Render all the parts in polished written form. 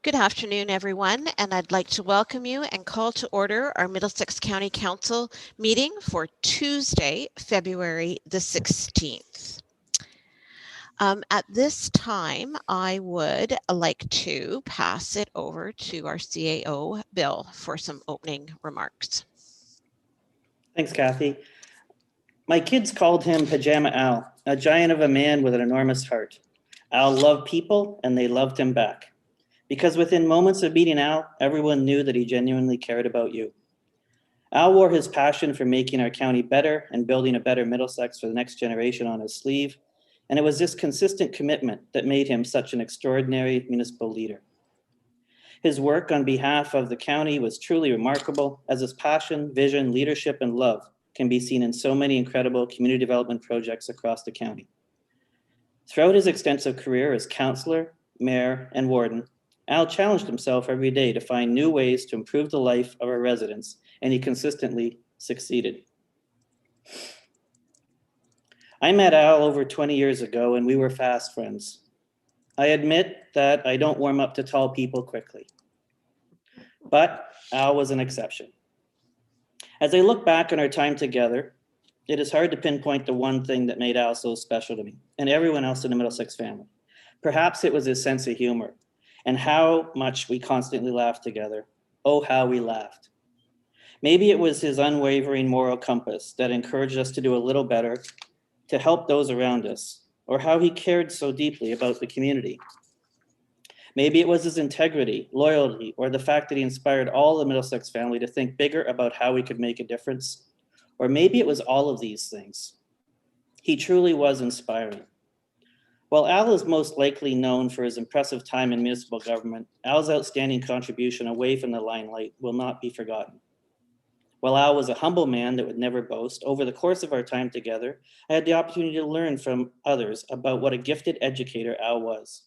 Good afternoon, everyone, and I'd like to welcome you and call to order our Middlesex County Council meeting for Tuesday, February the 16th. At this time, I would like to pass it over to our CAO, Bill, for some opening remarks. Thanks, Kathy. My kids called him Pajama Al, a giant of a man with an enormous heart. Al loved people, and they loved him back. Because within moments of meeting Al, everyone knew that he genuinely cared about you. Al wore his passion for making our county better and building a better Middlesex for the next generation on his sleeve, and it was this consistent commitment that made him such an extraordinary municipal leader. His work on behalf of the county was truly remarkable, as his passion, vision, leadership, and love can be seen in so many incredible community development projects across the county. Throughout his extensive career as councillor, mayor, and warden, Al challenged himself every day to find new ways to improve the life of our residents, and he consistently succeeded. I met Al over 20 years ago, and we were fast friends. I admit that I don't warm up to tall people quickly, but Al was an exception. As I look back on our time together, it is hard to pinpoint the one thing that made Al so special to me and everyone else in the Middlesex family. Perhaps it was his sense of humor and how much we constantly laughed together. Oh, how we laughed. Maybe it was his unwavering moral compass that encouraged us to do a little better, to help those around us, or how he cared so deeply about the community. Maybe it was his integrity, loyalty, or the fact that he inspired all the Middlesex family to think bigger about how we could make a difference. Or maybe it was all of these things. He truly was inspiring. While Al is most likely known for his impressive time in municipal government, Al's outstanding contribution away from the limelight will not be forgotten. While Al was a humble man that would never boast, over the course of our time together, I had the opportunity to learn from others about what a gifted educator Al was.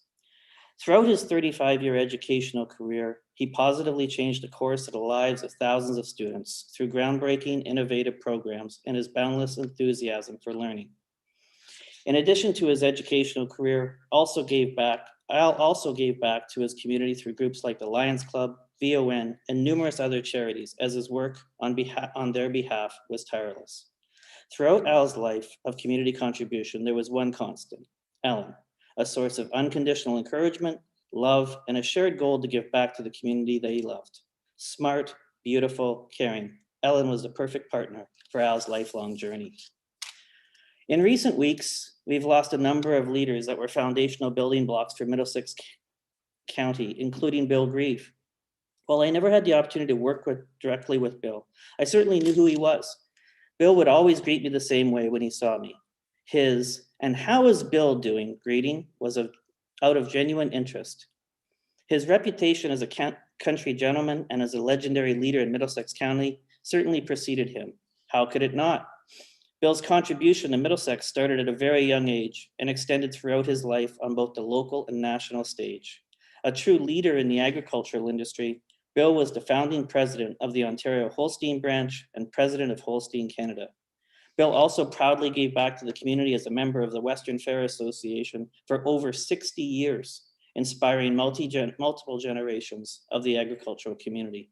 Throughout his 35-year educational career, he positively changed the course of the lives of thousands of students through groundbreaking, innovative programs and his boundless enthusiasm for learning. In addition to his educational career, Al also gave back to his community through groups like the Lions Club, VON, and numerous other charities, as his work on their behalf was tireless. Throughout Al's life of community contribution, there was one constant: Ellen, a source of unconditional encouragement, love, and a shared goal to give back to the community that he loved. Smart, beautiful, caring, Ellen was the perfect partner for Al's lifelong journey. In recent weeks, we've lost a number of leaders that were foundational building blocks for Middlesex County, including Bill Grieve. While I never had the opportunity to work directly with Bill, I certainly knew who he was. Bill would always greet me the same way when he saw me. His "and how is Bill doing" greeting was out of genuine interest. His reputation as a country gentleman and as a legendary leader in Middlesex County certainly preceded him. How could it not? Bill's contribution to Middlesex started at a very young age and extended throughout his life on both the local and national stage. A true leader in the agricultural industry, Bill was the founding president of the Ontario Holstein branch and president of Holstein Canada. Bill also proudly gave back to the community as a member of the Western Fair Association for over 60 years, inspiring multiple generations of the agricultural community.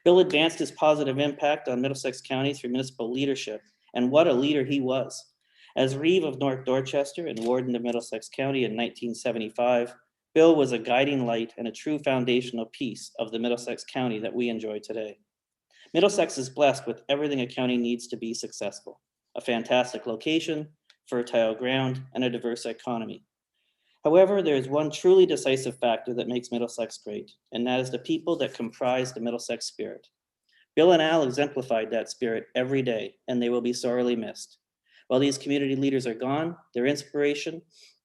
Bill advanced his positive impact on Middlesex County through municipal leadership, and what a leader he was. As Reeve of North Dorchester and Warden of Middlesex County in 1975, Bill was a guiding light and a true foundational piece of the Middlesex County that we enjoy today. Middlesex is blessed with everything a county needs to be successful: a fantastic location, fertile ground, and a diverse economy. However, there is one truly decisive factor that makes Middlesex great, and that is the people that comprise the Middlesex spirit. Bill and Al exemplified that spirit every day, and they will be sorely missed. While these community leaders are gone, their inspiration,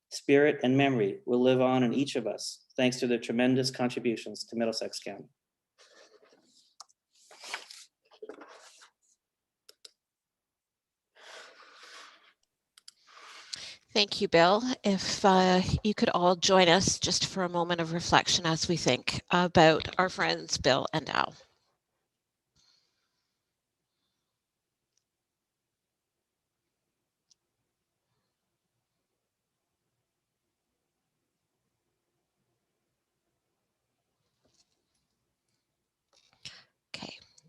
spirit, and memory will live on in each of us, thanks to their tremendous contributions to Middlesex County. Thank you, Bill. If you could all join us just for a moment of reflection as we think about our friends Bill and Al.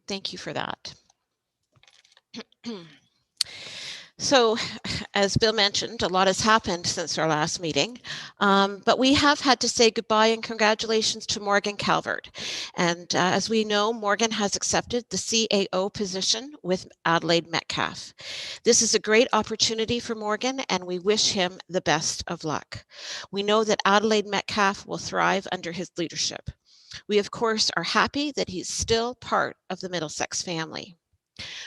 Thank you for that. So, as Bill mentioned, a lot has happened since our last meeting, but we have had to say goodbye and congratulations to Morgan Calvert. And as we know, Morgan has accepted the CAO position with Adelaide Metcalf. This is a great opportunity for Morgan, and we wish him the best of luck. We know that Adelaide Metcalf will thrive under his leadership. We, of course, are happy that he's still part of the Middlesex family.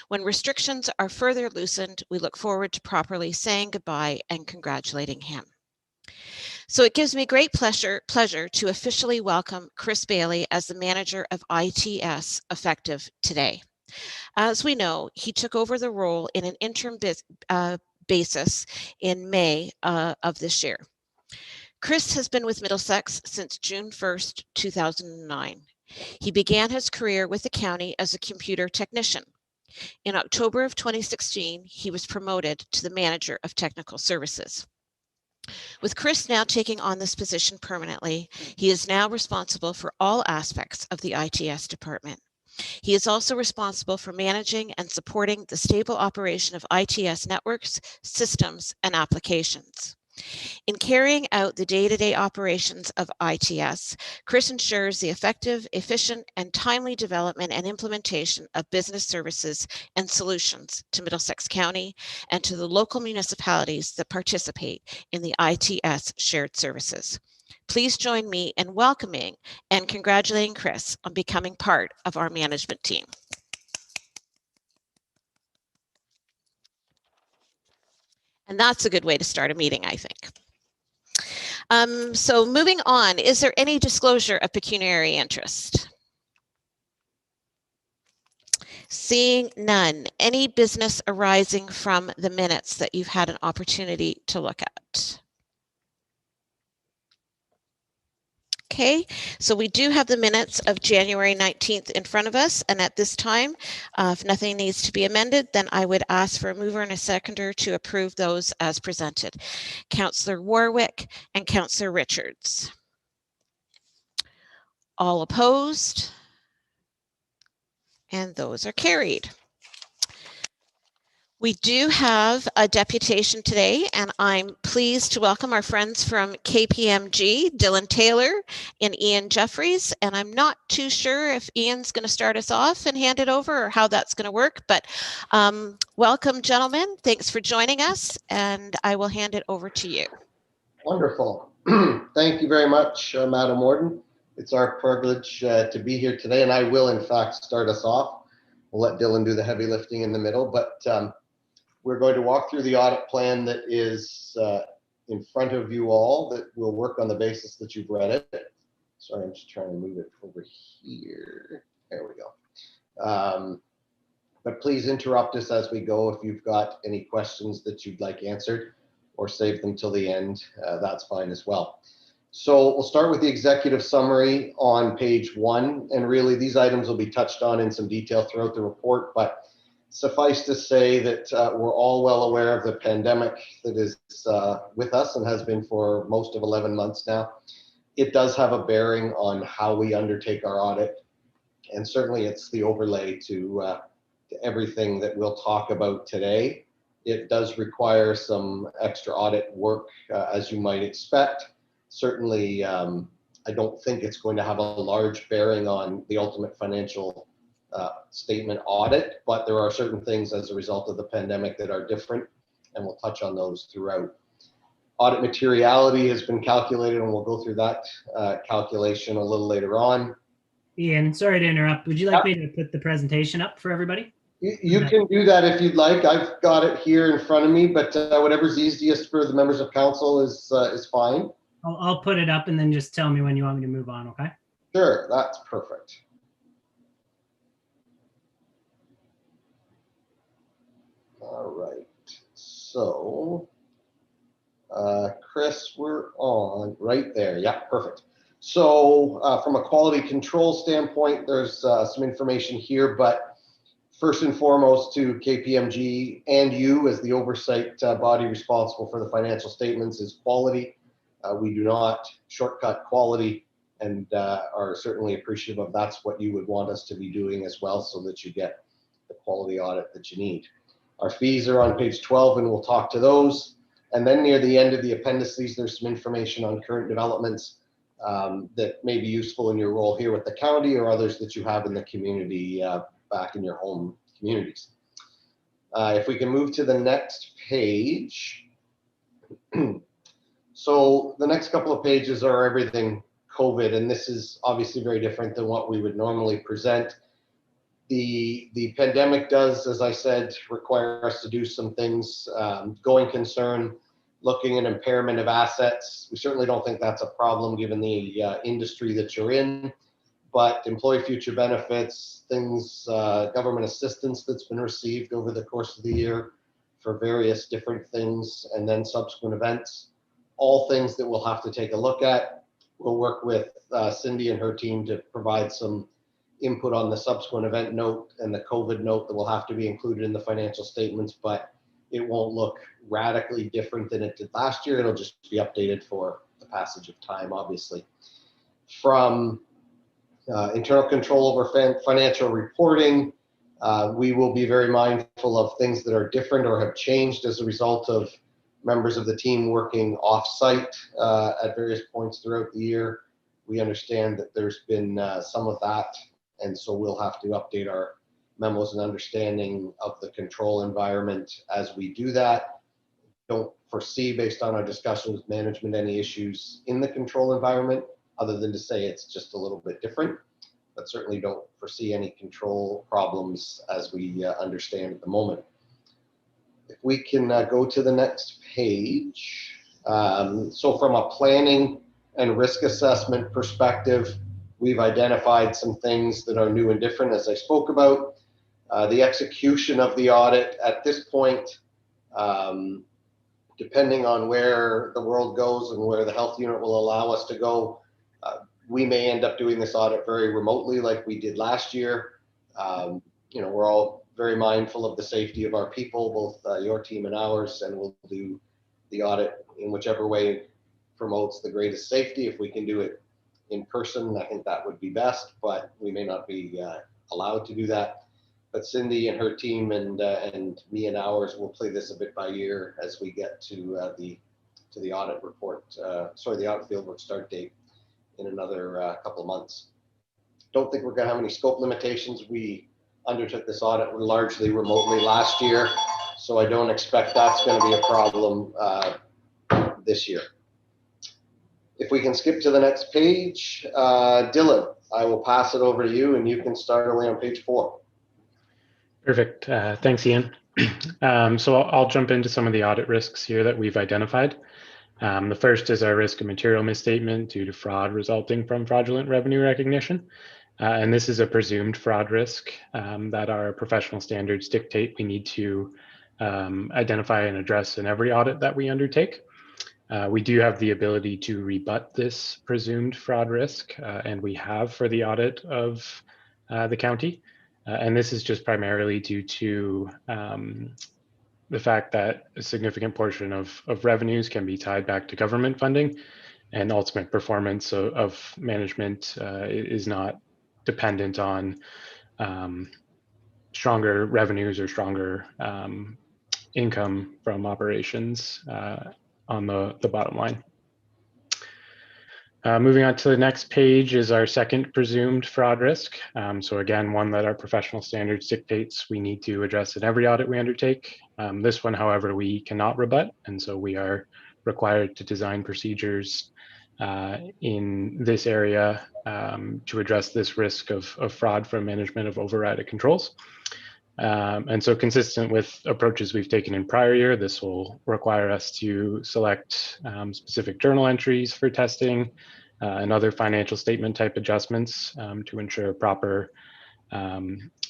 When restrictions are further loosened, we look forward to properly saying goodbye and congratulating him. So it gives me great pleasure to officially welcome Chris Bailey as the manager of ITS effective today. As we know, he took over the role in an interim basis in May of this year. Chris has been with Middlesex since June 1st, 2009. He began his career with the county as a computer technician. In October of 2016, he was promoted to the Manager of Technical Services. With Chris now taking on this position permanently, he is now responsible for all aspects of the ITS department. He is also responsible for managing and supporting the stable operation of ITS networks, systems, and applications. In carrying out the day-to-day operations of ITS, Chris ensures the effective, efficient, and timely development and implementation of business services and solutions to Middlesex County and to the local municipalities that participate in the ITS shared services. Please join me in welcoming and congratulating Chris on becoming part of our management team. And that's a good way to start a meeting, I think. So moving on, is there any disclosure of pecuniary interest? Seeing none, any business arising from the minutes that you've had an opportunity to look at? Okay, so we do have the minutes of January 19th in front of us, and at this time, if nothing needs to be amended, then I would ask for a mover and a seconder to approve those as presented. Councillor Warwick and Councillor Richards. All opposed? And those are carried. We do have a deputation today, and I'm pleased to welcome our friends from KPMG, Dylan Taylor and Ian Jeffries. And I'm not too sure if Ian's going to start us off and hand it over or how that's going to work, but welcome, gentlemen. Thanks for joining us, and I will hand it over to you. Wonderful. Thank you very much, Madam Warden. It's our privilege to be here today, and I will, in fact, start us off. We'll let Dylan do the heavy lifting in the middle, but we're going to walk through the audit plan that is in front of you all, that will work on the basis that you've read it. Sorry, I'm just trying to move it over here. There we go. But please interrupt us as we go if you've got any questions that you'd like answered, or save them till the end. That's fine as well. So we'll start with the executive summary on page 1, and really these items will be touched on in some detail throughout the report, but suffice to say that we're all well aware of the pandemic that is with us and has been for most of 11 months now. It does have a bearing on how we undertake our audit, and certainly it's the overlay to everything that we'll talk about today. It does require some extra audit work, as you might expect. Certainly, I don't think it's going to have a large bearing on the ultimate financial statement audit, but there are certain things as a result of the pandemic that are different, and we'll touch on those throughout. Audit materiality has been calculated, and we'll go through that calculation a little later on. Ian, sorry to interrupt. Would you like me to put the presentation up for everybody? You can do that if you'd like. I've got it here in front of me, but whatever's easiest for the members of council is fine. I'll put it up and then just tell me when you want me to move on, okay? Sure, that's perfect. All right, so Chris, we're on right there. Yeah, perfect. So from a quality control standpoint, there's some information here, but first and foremost to KPMG and you as the oversight body responsible for the financial statements is quality. We do not shortcut quality and are certainly appreciative of that's what you would want us to be doing as well, so that you get the quality audit that you need. Our fees are on page 12, and we'll talk to those. And then near the end of the appendices, there's some information on current developments that may be useful in your role here with the county, or others that you have in the community back in your home communities. If we can move to the next page. So the next couple of pages are everything COVID, and this is obviously very different than what we would normally present. The pandemic does, as I said, require us to do some things. Going concern, looking at impairment of assets. We certainly don't think that's a problem given the industry that you're in, but employee future benefits, things, government assistance that's been received over the course of the year for various different things, and then subsequent events, all things that we'll have to take a look at. We'll work with Cindy and her team to provide some input on the subsequent event note and the COVID note that will have to be included in the financial statements, but it won't look radically different than it did last year. It'll just be updated for the passage of time, obviously. From internal control over financial reporting, we will be very mindful of things that are different or have changed as a result of members of the team working off-site at various points throughout the year. We understand that there's been some of that, and so we'll have to update our memos and understanding of the control environment as we do that. Don't foresee, based on our discussion with management, any issues in the control environment, other than to say it's just a little bit different, but certainly don't foresee any control problems as we understand at the moment. If we can go to the next page. So from a planning and risk assessment perspective, we've identified some things that are new and different, as I spoke about. The execution of the audit at this point, depending on where the world goes and where the health unit will allow us to go, we may end up doing this audit very remotely like we did last year. You know, we're all very mindful of the safety of our people, both your team and ours, and we'll do the audit in whichever way promotes the greatest safety. If we can do it in person, I think that would be best, but we may not be allowed to do that. But Cindy and her team and me and ours will play this a bit by ear as we get to the audit report, the audit fieldwork start date in another couple of months. Don't think we're going to have any scope limitations. We undertook this audit largely remotely last year, so I don't expect that's going to be a problem this year. If we can skip to the next page, Dylan, I will pass it over to you, and you can start away on page 4. Perfect. Thanks, Ian. So I'll jump into some of the audit risks here that we've identified. The first is our risk of material misstatement due to fraud resulting from fraudulent revenue recognition. And this is a presumed fraud risk that our professional standards dictate we need to identify and address in every audit that we undertake. We do have the ability to rebut this presumed fraud risk, and we have for the audit of the county. And this is just primarily due to the fact that a significant portion of revenues can be tied back to government funding, and ultimate performance of management is not dependent on stronger revenues or stronger income from operations on the bottom line. Moving on to the next page is our second presumed fraud risk. So again, one that our professional standards dictates we need to address in every audit we undertake. This one, however, we cannot rebut, and so we are required to design procedures in this area to address this risk of fraud from management of overrided controls. And so consistent with approaches we've taken in prior year, this will require us to select specific journal entries for testing and other financial statement type adjustments to ensure proper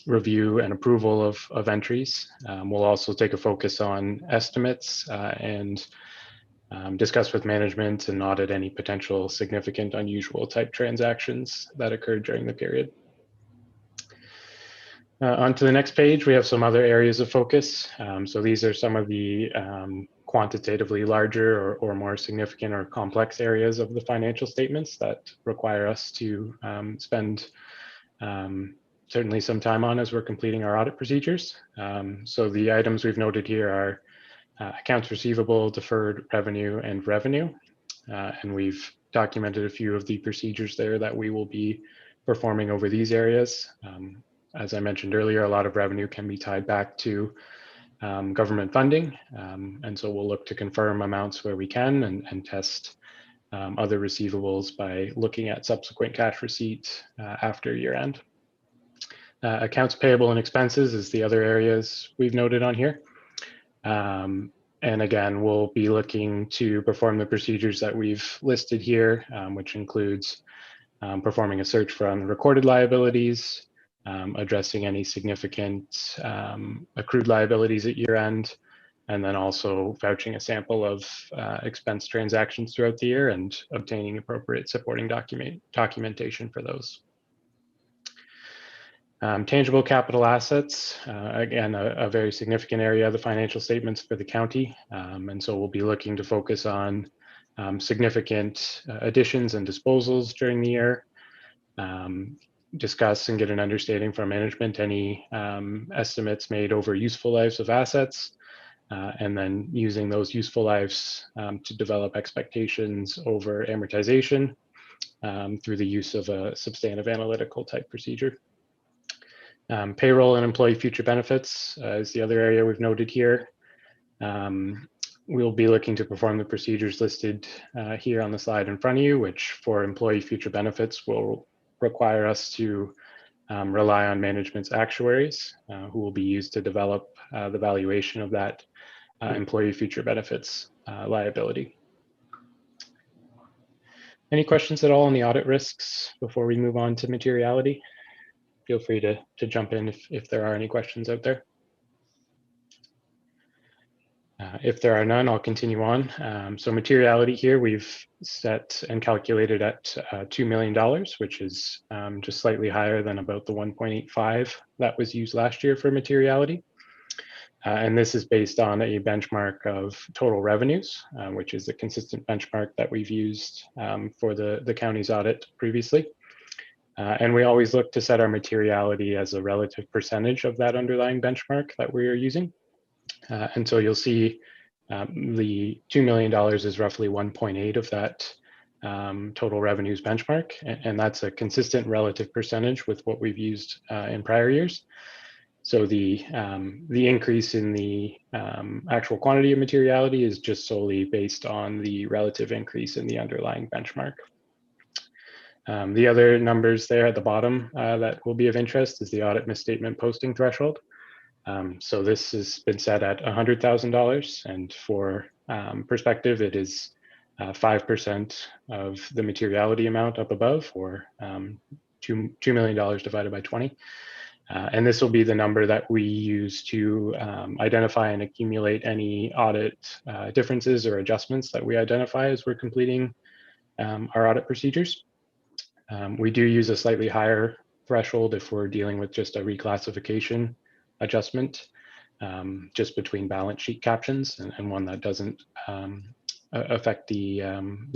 review and approval of entries. We'll also take a focus on estimates and discuss with management and audit any potential significant unusual type transactions that occurred during the period. On to the next page, we have some other areas of focus. So these are some of the quantitatively larger or more significant or complex areas of the financial statements that require us to spend certainly some time on as we're completing our audit procedures. So the items we've noted here are accounts receivable, deferred revenue, and revenue. And we've documented a few of the procedures there that we will be performing over these areas. As I mentioned earlier, a lot of revenue can be tied back to government funding. And so we'll look to confirm amounts where we can and test other receivables by looking at subsequent cash receipts after year end. Accounts payable and expenses is the other areas we've noted on here. And again, we'll be looking to perform the procedures that we've listed here, which includes performing a search for unrecorded liabilities, addressing any significant accrued liabilities at year end, and then also vouching a sample of expense transactions throughout the year and obtaining appropriate supporting documentation for those. Tangible capital assets, again, a very significant area of the financial statements for the county. And so we'll be looking to focus on significant additions and disposals during the year, discuss and get an understanding from management any estimates made over useful lives of assets, and then using those useful lives to develop expectations over amortization through the use of a substantive analytical type procedure. Payroll and employee future benefits is the other area we've noted here. We'll be looking to perform the procedures listed here on the slide in front of you, which for employee future benefits will require us to rely on management's actuaries, who will be used to develop the valuation of that employee future benefits liability. Any questions at all on the audit risks before we move on to materiality? Feel free to jump in if there are any questions out there. If there are none, I'll continue on. So materiality here, we've set and calculated at $2 million, which is just slightly higher than about the 1.85 that was used last year for materiality. And this is based on a benchmark of total revenues, which is a consistent benchmark that we've used for the county's audit previously. And we always look to set our materiality as a relative percentage of that underlying benchmark that we are using. And so you'll see the $2 million is roughly 1.8 of that total revenues benchmark. And that's a consistent relative percentage with what we've used in prior years. So the increase in the actual quantity of materiality is just solely based on the relative increase in the underlying benchmark. The other numbers there at the bottom that will be of interest is the audit misstatement posting threshold. So this has been set at $100,000, and for perspective, it is 5% of the materiality amount up above, or $2 million divided by 20. And this will be the number that we use to identify and accumulate any audit differences or adjustments that we identify as we're completing our audit procedures. We do use a slightly higher threshold if we're dealing with just a reclassification adjustment, just between balance sheet captions and one that doesn't affect the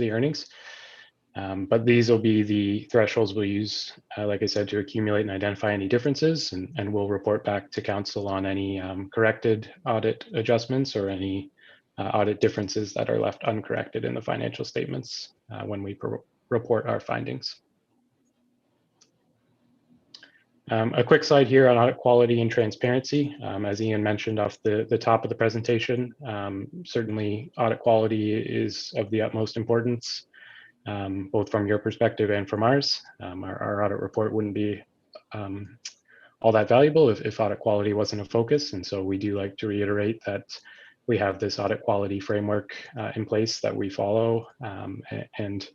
earnings. But these will be the thresholds we'll use, like I said, to accumulate and identify any differences, and we'll report back to council on any corrected audit adjustments or any audit differences that are left uncorrected in the financial statements when we report our findings. A quick slide here on audit quality and transparency. As Ian mentioned off the top of the presentation, certainly audit quality is of the utmost importance, both from your perspective and from ours. Our audit report wouldn't be all that valuable if audit quality wasn't a focus. And so we do like to reiterate that we have this audit quality framework in place that we follow, and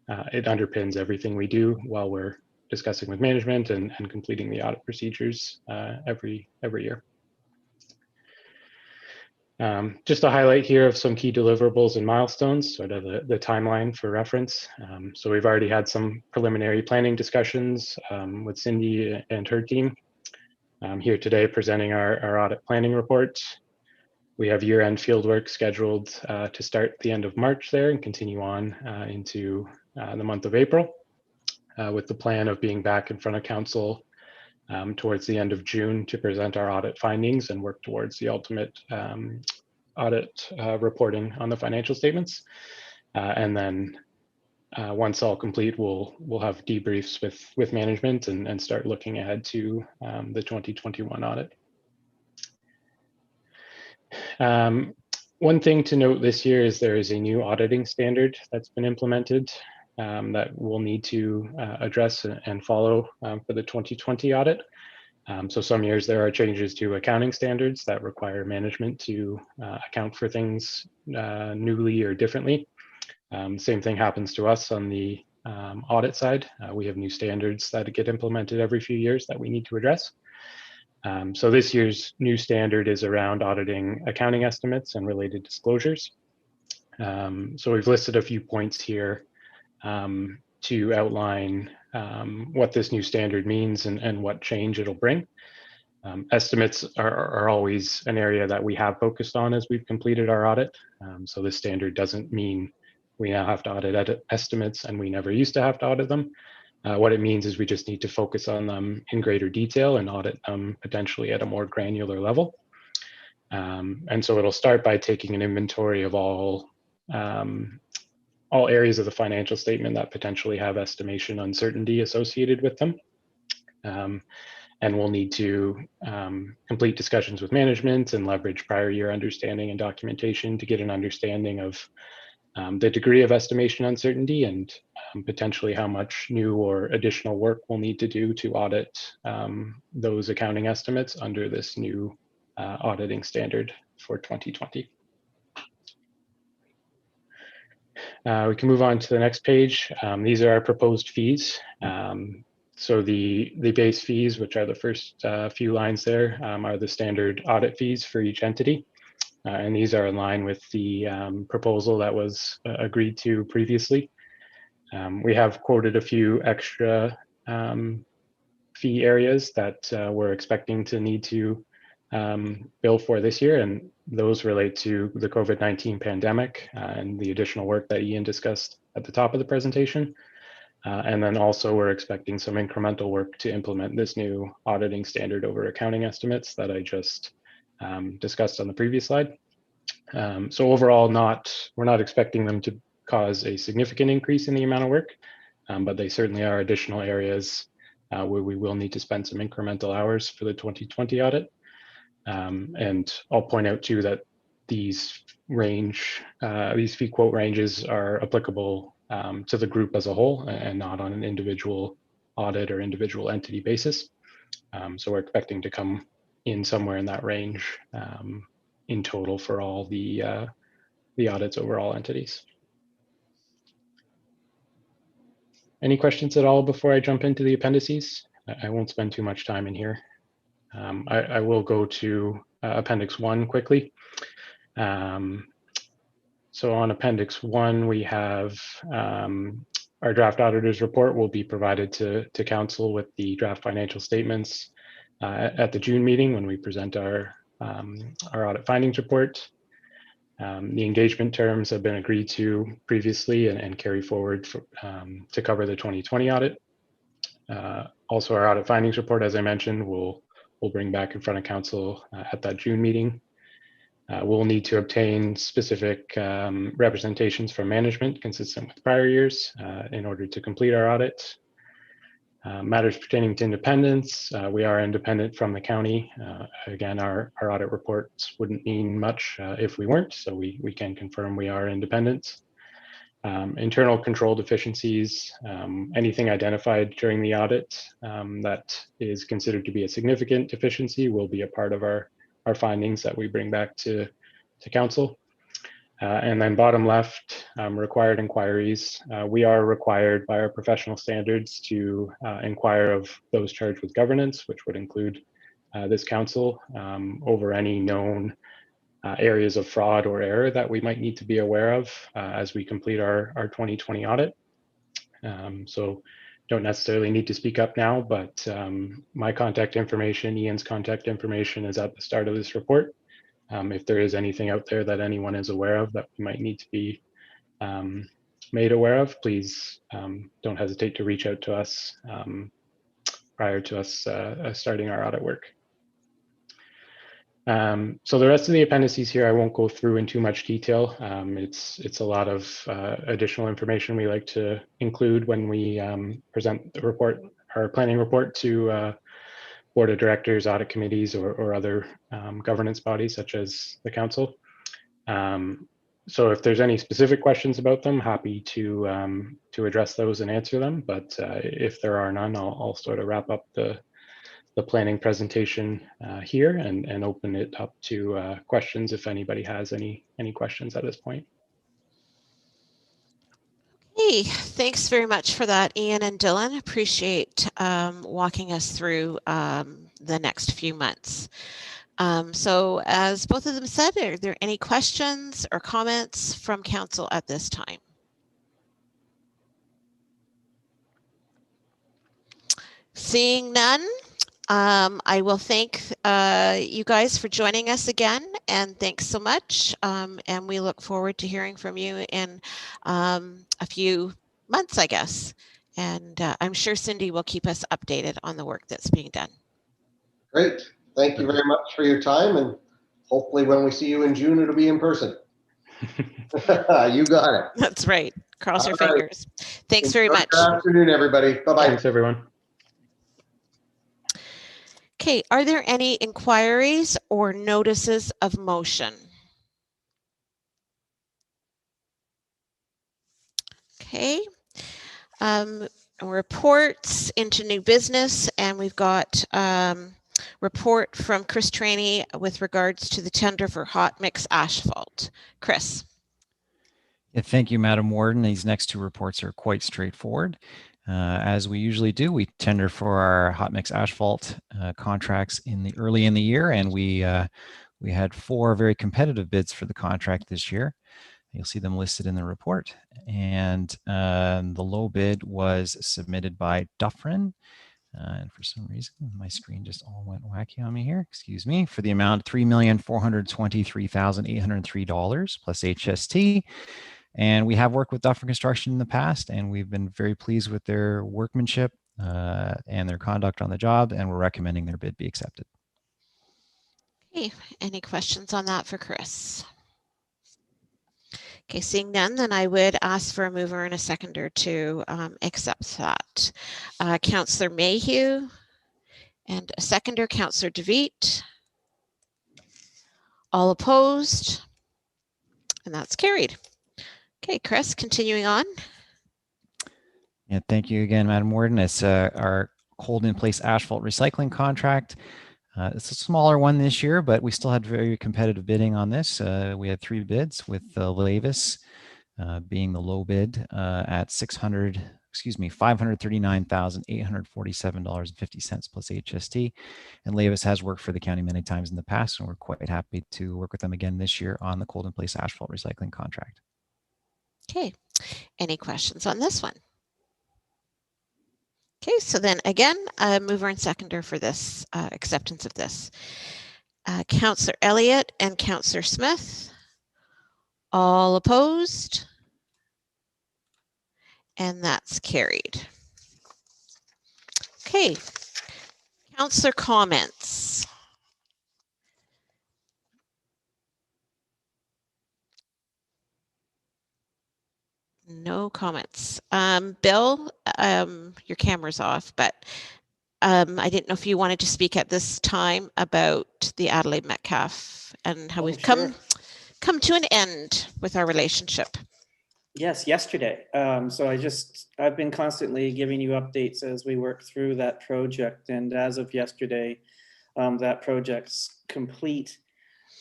it underpins everything we do while we're discussing with management and completing the audit procedures every year. Just a highlight here of some key deliverables and milestones, sort of the timeline for reference. So we've already had some preliminary planning discussions with Cindy and her team. Here today presenting our audit planning report. We have year-end fieldwork scheduled to start at the end of March there and continue on into the month of April, with the plan of being back in front of council towards the end of June to present our audit findings and work towards the ultimate audit reporting on the financial statements. And then once all complete, we'll have debriefs with management and start looking ahead to the 2021 audit. One thing to note this year is there is a new auditing standard that's been implemented that we'll need to address and follow for the 2020 audit. So some years there are changes to accounting standards that require management to account for things newly or differently. Same thing happens to us on the audit side. We have new standards that get implemented every few years that we need to address. So this year's new standard is around auditing accounting estimates and related disclosures. So we've listed a few points here to outline what this new standard means and what change it'll bring. Estimates are always an area that we have focused on as we've completed our audit. So this standard doesn't mean we now have to audit estimates and we never used to have to audit them. What it means is we just need to focus on them in greater detail and audit them potentially at a more granular level. And so it'll start by taking an inventory of all areas of the financial statement that potentially have estimation uncertainty associated with them. And we'll need to complete discussions with management and leverage prior year understanding and documentation to get an understanding of the degree of estimation uncertainty and potentially how much new or additional work we'll need to do to audit those accounting estimates under this new auditing standard for 2020. We can move on to the next page. These are our proposed fees. So the base fees, which are the first few lines there, are the standard audit fees for each entity. And these are in line with the proposal that was agreed to previously. We have quoted a few extra fee areas that we're expecting to need to bill for this year, and those relate to the COVID-19 pandemic and the additional work that Ian discussed at the top of the presentation. And then also we're expecting some incremental work to implement this new auditing standard over accounting estimates that I just discussed on the previous slide. So overall, we're not expecting them to cause a significant increase in the amount of work, but they certainly are additional areas where we will need to spend some incremental hours for the 2020 audit. And I'll point out too that these fee quote ranges are applicable to the group as a whole and not on an individual audit or individual entity basis. So we're expecting to come in somewhere in that range in total for all the audits over all entities. Any questions at all before I jump into the appendices? I won't spend too much time in here. I will go to Appendix I quickly. So on Appendix I, we have our draft auditor's report will be provided to council with the draft financial statements at the June meeting when we present our audit findings report. The engagement terms have been agreed to previously and carry forward to cover the 2020 audit. Also, our audit findings report, as I mentioned, we'll bring back in front of council at that June meeting. We'll need to obtain specific representations from management consistent with prior years in order to complete our audit. Matters pertaining to independence, we are independent from the county. Again, our audit reports wouldn't mean much if we weren't, so we can confirm we are independent. Internal control deficiencies, anything identified during the audit that is considered to be a significant deficiency will be a part of our findings that we bring back to council. And then bottom left, required inquiries. We are required by our professional standards to inquire of those charged with governance, which would include this council, over any known areas of fraud or error that we might need to be aware of as we complete our 2020 audit. So don't necessarily need to speak up now, but my contact information, Ian's contact information is at the start of this report. if there is anything out there that anyone is aware of that we might need to be made aware of, please don't hesitate to reach out to us prior to us starting our audit work. So the rest of the appendices here, I won't go through in too much detail. It's a lot of additional information we like to include when we present the report, our planning report, to board of directors, audit committees, or other governance bodies such as the council. So if there's any specific questions about them, happy to address those and answer them. But if there are none, I'll sort of wrap up the planning presentation here and open it up to questions if anybody has any questions at this point. Hey, thanks very much for that, Ian and Dylan. Appreciate walking us through the next few months. So as both of them said, are there any questions or comments from council at this time? Seeing none, I will thank you guys for joining us again, and thanks so much. And we look forward to hearing from you in a few months, I guess. And I'm sure Cindy will keep us updated on the work that's being done. Great. Thank you very much for your time. And hopefully when we see you in June, it'll be in person. You got it. That's right. Cross All your right. fingers. Thanks very much. Good afternoon, everybody. Bye-bye. Thanks, everyone. Okay, are there any inquiries or notices of motion? Okay. Reports into new business, and we've got report from Chris Trainey with regards to the tender for hot mix asphalt. Chris. Yeah, thank you, Madam Warden. These next two reports are quite straightforward. As we usually do, we tender for our hot mix asphalt contracts early in the year, and we had 4 very competitive bids for the contract this year. You'll see them listed in the report. And the low bid was submitted by Dufferin. And for some reason, my screen just all went wacky on me here. Excuse me. For the amount of $3,423,803 plus HST. And we have worked with Dufferin Construction in the past, and we've been very pleased with their workmanship and their conduct on the job, and we're recommending their bid be accepted. Okay, any questions on that for Chris? Okay, seeing none, then I would ask for a mover and a seconder to accept that. Councillor Mayhew and a seconder, Councillor DeVete. All opposed, and that's carried. Okay, Chris, continuing on. Yeah, thank you again, Madam Warden. It's our hold-in-place asphalt recycling contract. It's a smaller one this year, but we still had very competitive bidding on this. We had 3 bids, with Lavis being the low bid at $539,847.50 plus HST. And Lavis has worked for the county many times in the past, and we're quite happy to work with them again this year on the cold-in-place asphalt recycling contract. Okay, any questions on this one? Okay, so then again, mover and seconder for this acceptance of this. Councillor Elliott and Councillor Smith. All opposed, and that's carried. Okay, Councillor comments. No comments. Bill, your camera's off, but I didn't know if you wanted to speak at this time about the Adelaide Metcalfe and how we've come to an end with our relationship. Yes, yesterday. So I've been constantly giving you updates as we work through that project. And as of yesterday, that project's complete.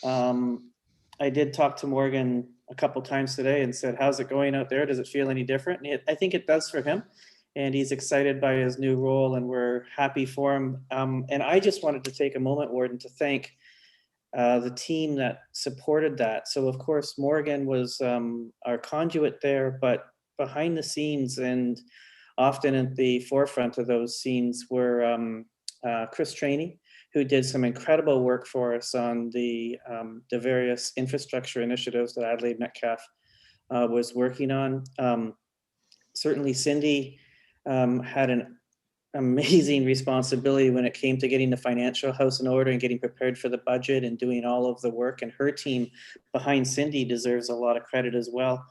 I did talk to Morgan a couple times today and said, how's it going out there? Does it feel any different? And I think it does for him. And he's excited by his new role, and we're happy for him. And I just wanted to take a moment, Warden, to thank the team that supported that. So of course, Morgan was our conduit there, but behind the scenes and often at the forefront of those scenes were Chris Trainey, who did some incredible work for us on the various infrastructure initiatives that Adelaide Metcalf was working on. Certainly Cindy had an amazing responsibility when it came to getting the financial house in order and getting prepared for the budget and doing all of the work, and her team behind Cindy deserves a lot of credit as well.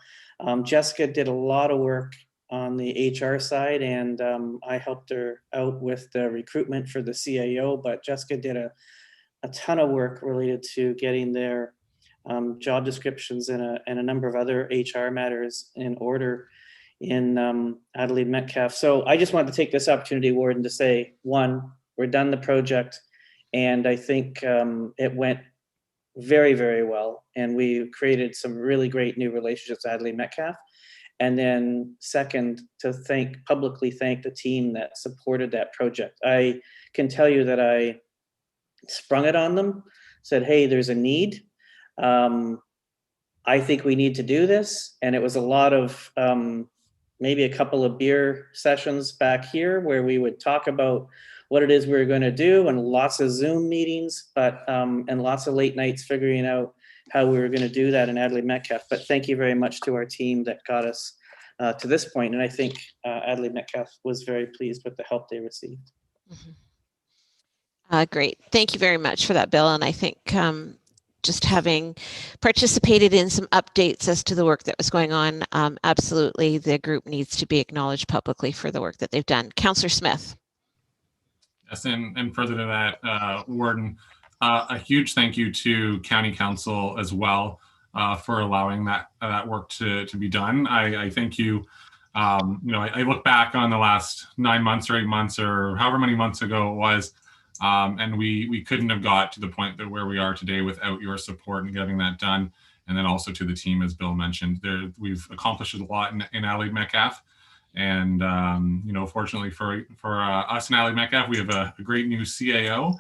Jessica did a lot of work on the HR side, and I helped her out with the recruitment for the CAO, but Jessica did a ton of work related to getting their job descriptions and a number of other HR matters in order in Adelaide Metcalf. So I just wanted to take this opportunity, Warden, to say, one, we're done the project, and I think it went very, very well, and we created some really great new relationships with Adelaide Metcalf. And then second, to publicly thank the team that supported that project. I can tell you that I sprung it on them, said, hey, there's a need. I think we need to do this. And it was a lot of maybe a couple of beer sessions back here where we would talk about what it is we were going to do, and lots of Zoom meetings, but and lots of late nights figuring out how we were going to do that in Adelaide Metcalf. But thank you very much to our team that got us to this point. And I think Adelaide Metcalf was very pleased with the help they received. Great. Thank you very much for that, Bill. And I think just having participated in some updates as to the work that was going on, absolutely the group needs to be acknowledged publicly for the work that they've done. Councillor Smith. Yes, and further to that, Warden, a huge thank you to County Council as well for allowing that work to be done. I thank you. I look back on the last 9 months or 8 months or however many months ago it was, and we couldn't have got to the point that where we are today without your support and getting that done. And then also to the team, as Bill mentioned, we've accomplished a lot in Adelaide Metcalf. And, fortunately for us in Adelaide Metcalf, we have a great new CAO.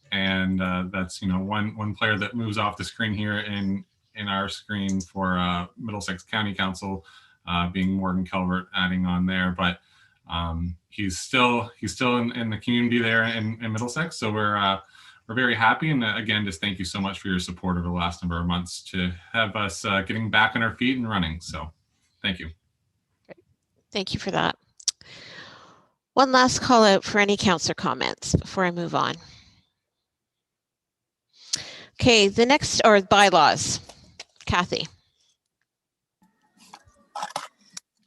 And that's, one player that moves off the screen here in our screen for Middlesex County Council, being Morgan Calvert adding on there. But he's still in the community there in Middlesex. So we're very happy. And again, just thank you so much for your support over the last number of months to have us getting back on our feet and running. So thank you. Thank you for that. One last call out for any councillor comments before I move on. Okay, the next are bylaws. Kathy.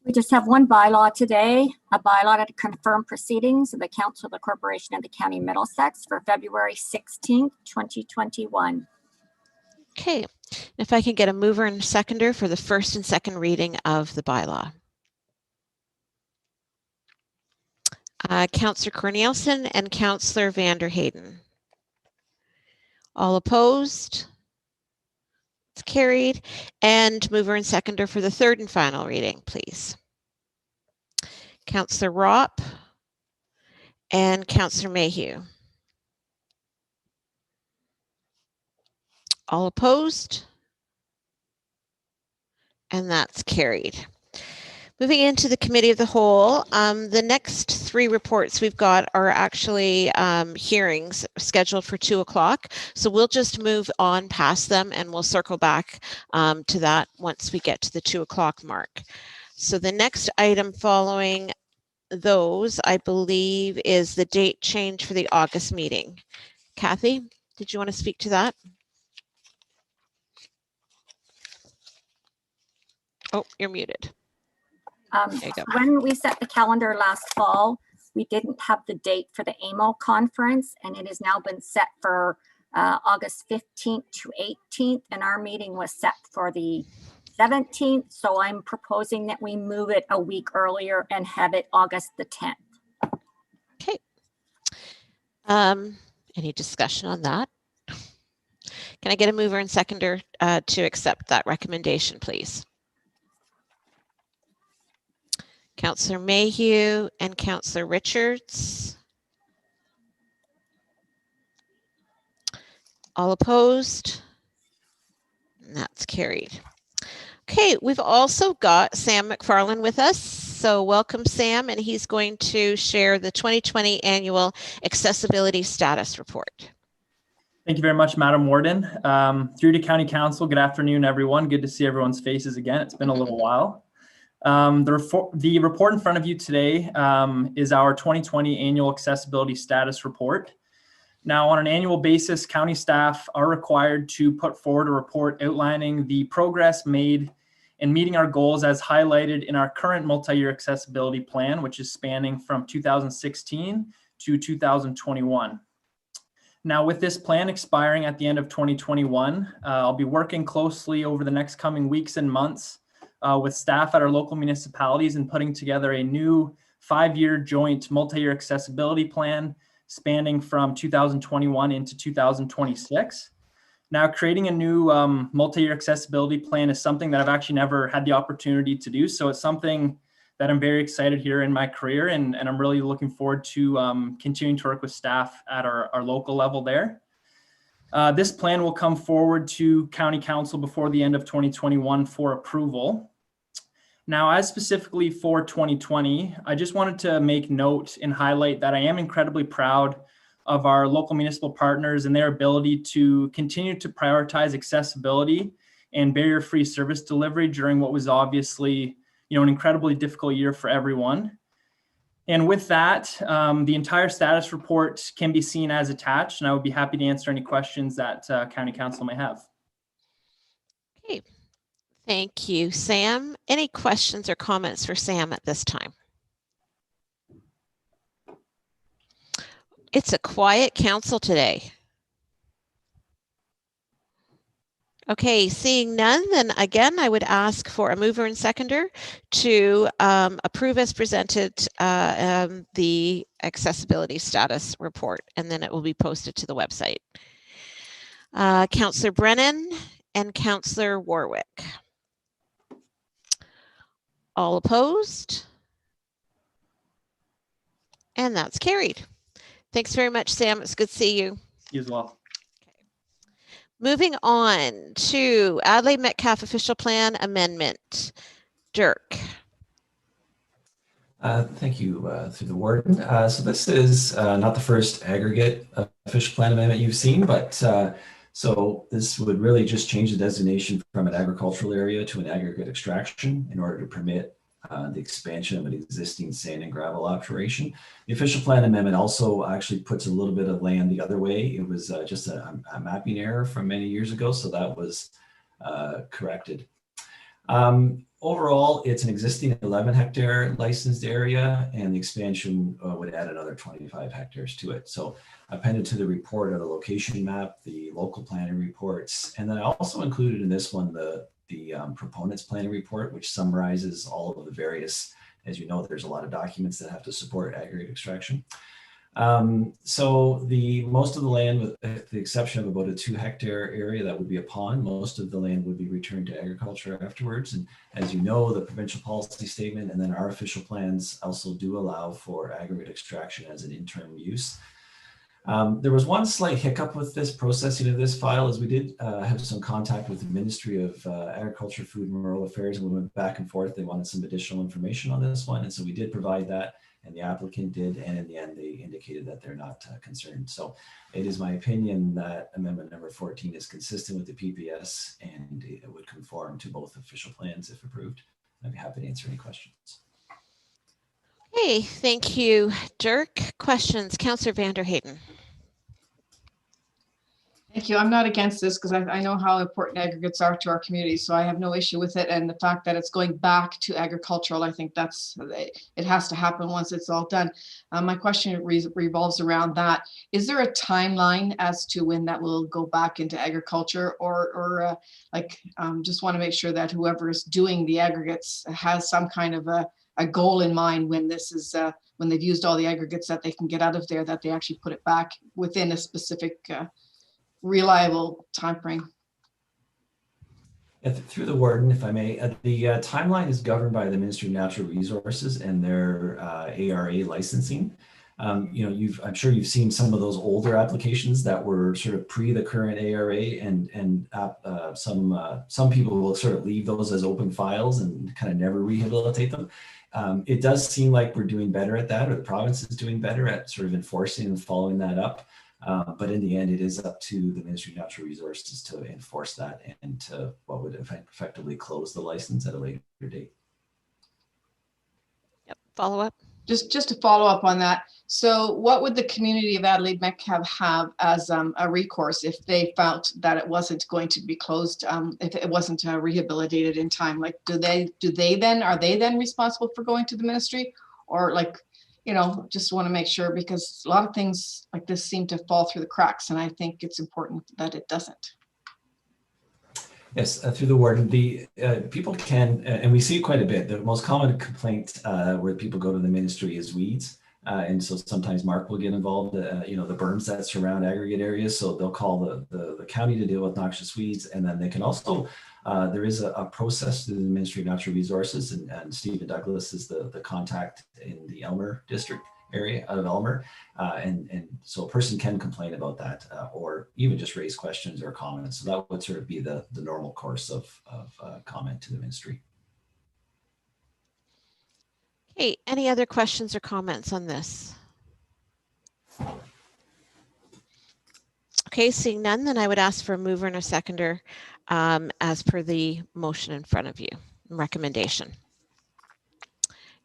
We just have one bylaw today, a bylaw to confirm proceedings of the Council of the Corporation of the County of Middlesex for February 16th, 2021. Okay, if I can get a mover and seconder for the first and second reading of the bylaw. Councillor Cornelissen and Councillor Vanderheyden. All opposed? It's carried. And mover and seconder for the third and final reading, please. Councillor Ropp and Councillor Mayhew. All opposed? And that's carried. Moving into the Committee of the Whole, the next three reports we've got are actually hearings scheduled for 2 o'clock. So we'll just move on past them and we'll circle back to that once we get to the 2 o'clock mark. So the next item following those, I believe, is the date change for the August meeting. Kathy, did you want to speak to that? Oh, you're muted. When we set the calendar last fall, we didn't have the date for the AMO conference, and it has now been set for August 15th to 18th, and our meeting was set for the 17th. So I'm proposing that we move it a week earlier and have it August the 10th. Okay. Any discussion on that? Can I get a mover and seconder to accept that recommendation, please? Councillor Mayhew and Councillor Richards. All opposed? And that's carried. Okay, we've also got Sam McFarlane with us. So welcome, Sam, and he's going to share the 2020 Annual Accessibility Status Report. Thank you very much, Madam Warden. Through to County Council, good afternoon, everyone. Good to see everyone's faces again. It's been a little while. The report in front of you today is our 2020 Annual Accessibility Status Report. Now, on an annual basis, county staff are required to put forward a report outlining the progress made in meeting our goals as highlighted in our current multi-year accessibility plan, which is spanning from 2016 to 2021. Now, with this plan expiring at the end of 2021, I'll be working closely over the next coming weeks and months with staff at our local municipalities and putting together a new 5-year joint multi-year accessibility plan spanning from 2021 into 2026. Now, creating a new multi-year accessibility plan is something that I've actually never had the opportunity to do. So it's something that I'm very excited here in my career, and I'm really looking forward to continuing to work with staff at our local level there. This plan will come forward to County Council before the end of 2021 for approval. Now, as specifically for 2020, I just wanted to make note and highlight that I am incredibly proud of our local municipal partners and their ability to continue to prioritize accessibility and barrier-free service delivery during what was obviously an incredibly difficult year for everyone. And with that, the entire status report can be seen as attached, and I would be happy to answer any questions that County Council may have. Okay, thank you, Sam. Any questions or comments for Sam at this time? It's a quiet council today. Okay, seeing none, then again, I would ask for a mover and seconder to approve as presented the accessibility status report, and then it will be posted to the website. Councillor Brennan and Councillor Warwick. All opposed? And that's carried. Thanks very much, Sam. It's good to see you. You as well. Moving on to Adelaide Metcalfe Official Plan Amendment. Dirk. Thank you, through the Warden. So this is not the first aggregate official plan amendment you've seen, but so this would really just change the designation from an agricultural area to an aggregate extraction in order to permit the expansion of an existing sand and gravel operation. The official plan amendment also actually puts a little bit of land the other way. It was just a mapping error from many years ago, so that was corrected. Overall, it's an existing 11 hectare licensed area, and the expansion would add another 25 hectares to it. So appended to the report are the location map, the local planning reports, and then I also included in this one the proponents planning report, which summarizes all of the various, as you know, there's a lot of documents that have to support aggregate extraction. So most of the land, with the exception of about a 2 hectare area that would be a pond, most of the land would be returned to agriculture afterwards. And as you know, the provincial policy statement and then our official plans also do allow for aggregate extraction as an interim use. There was one slight hiccup with this processing of this file, as we did have some contact with the Ministry of Agriculture, Food and Rural Affairs, and we went back and forth. They wanted some additional information on this one, and so we did provide that, and the applicant did, and in the end they indicated that they're not concerned. So it is my opinion that amendment number 14 is consistent with the PPS, and it would conform to both official plans if approved. I'd be happy to answer any questions. Hey, thank you, Dirk. Questions, Councillor Vanderheyden. Thank you. I'm not against this because I know how important aggregates are to our community, so I have no issue with it. And the fact that it's going back to agricultural, I think it has to happen once it's all done. My question revolves around that. Is there a timeline as to when that will go back into agriculture, or just want to make sure that whoever is doing the aggregates has some kind of a goal in mind when this is when they've used all the aggregates that they can get out of there, that they actually put it back within a specific reliable time frame. Through the Warden, if I may, the timeline is governed by the Ministry of Natural Resources and their ARA licensing. I'm sure you've seen some of those older applications that were sort of pre the current ARA, and some people will sort of leave those as open files and kind of never rehabilitate them. It does seem like we're doing better at that, or the province is doing better at sort of enforcing and following that up. But in the end, it is up to the Ministry of Natural Resources to enforce that and to what would effectively close the license at a later date. Yep. Follow up. Just to follow up on that. So what would the community of Adelaide Metcalfe have as a recourse if they felt that it wasn't going to be closed, if it wasn't rehabilitated in time? Like, are they then responsible for going to the ministry, or like, you know, just want to make sure, because a lot of things like this seem to fall through the cracks, and I think it's important that it doesn't. Yes, through the warden, the people can, and we see it quite a bit. The most common complaint where people go to the ministry is weeds. And so sometimes Mark will get involved, you know, the berms that surround aggregate areas. So they'll call the county to deal with noxious weeds. And then they can also, there is a process through the Ministry of Natural Resources, and Stephen Douglas is the contact in the Elmer district area out of Elmer. And so a person can complain about that or even just raise questions or comments. So that would sort of be the normal course of comment to the ministry. Okay, any other questions or comments on this? Okay, seeing none, then I would ask for a mover and a seconder as per the motion in front of you, recommendation.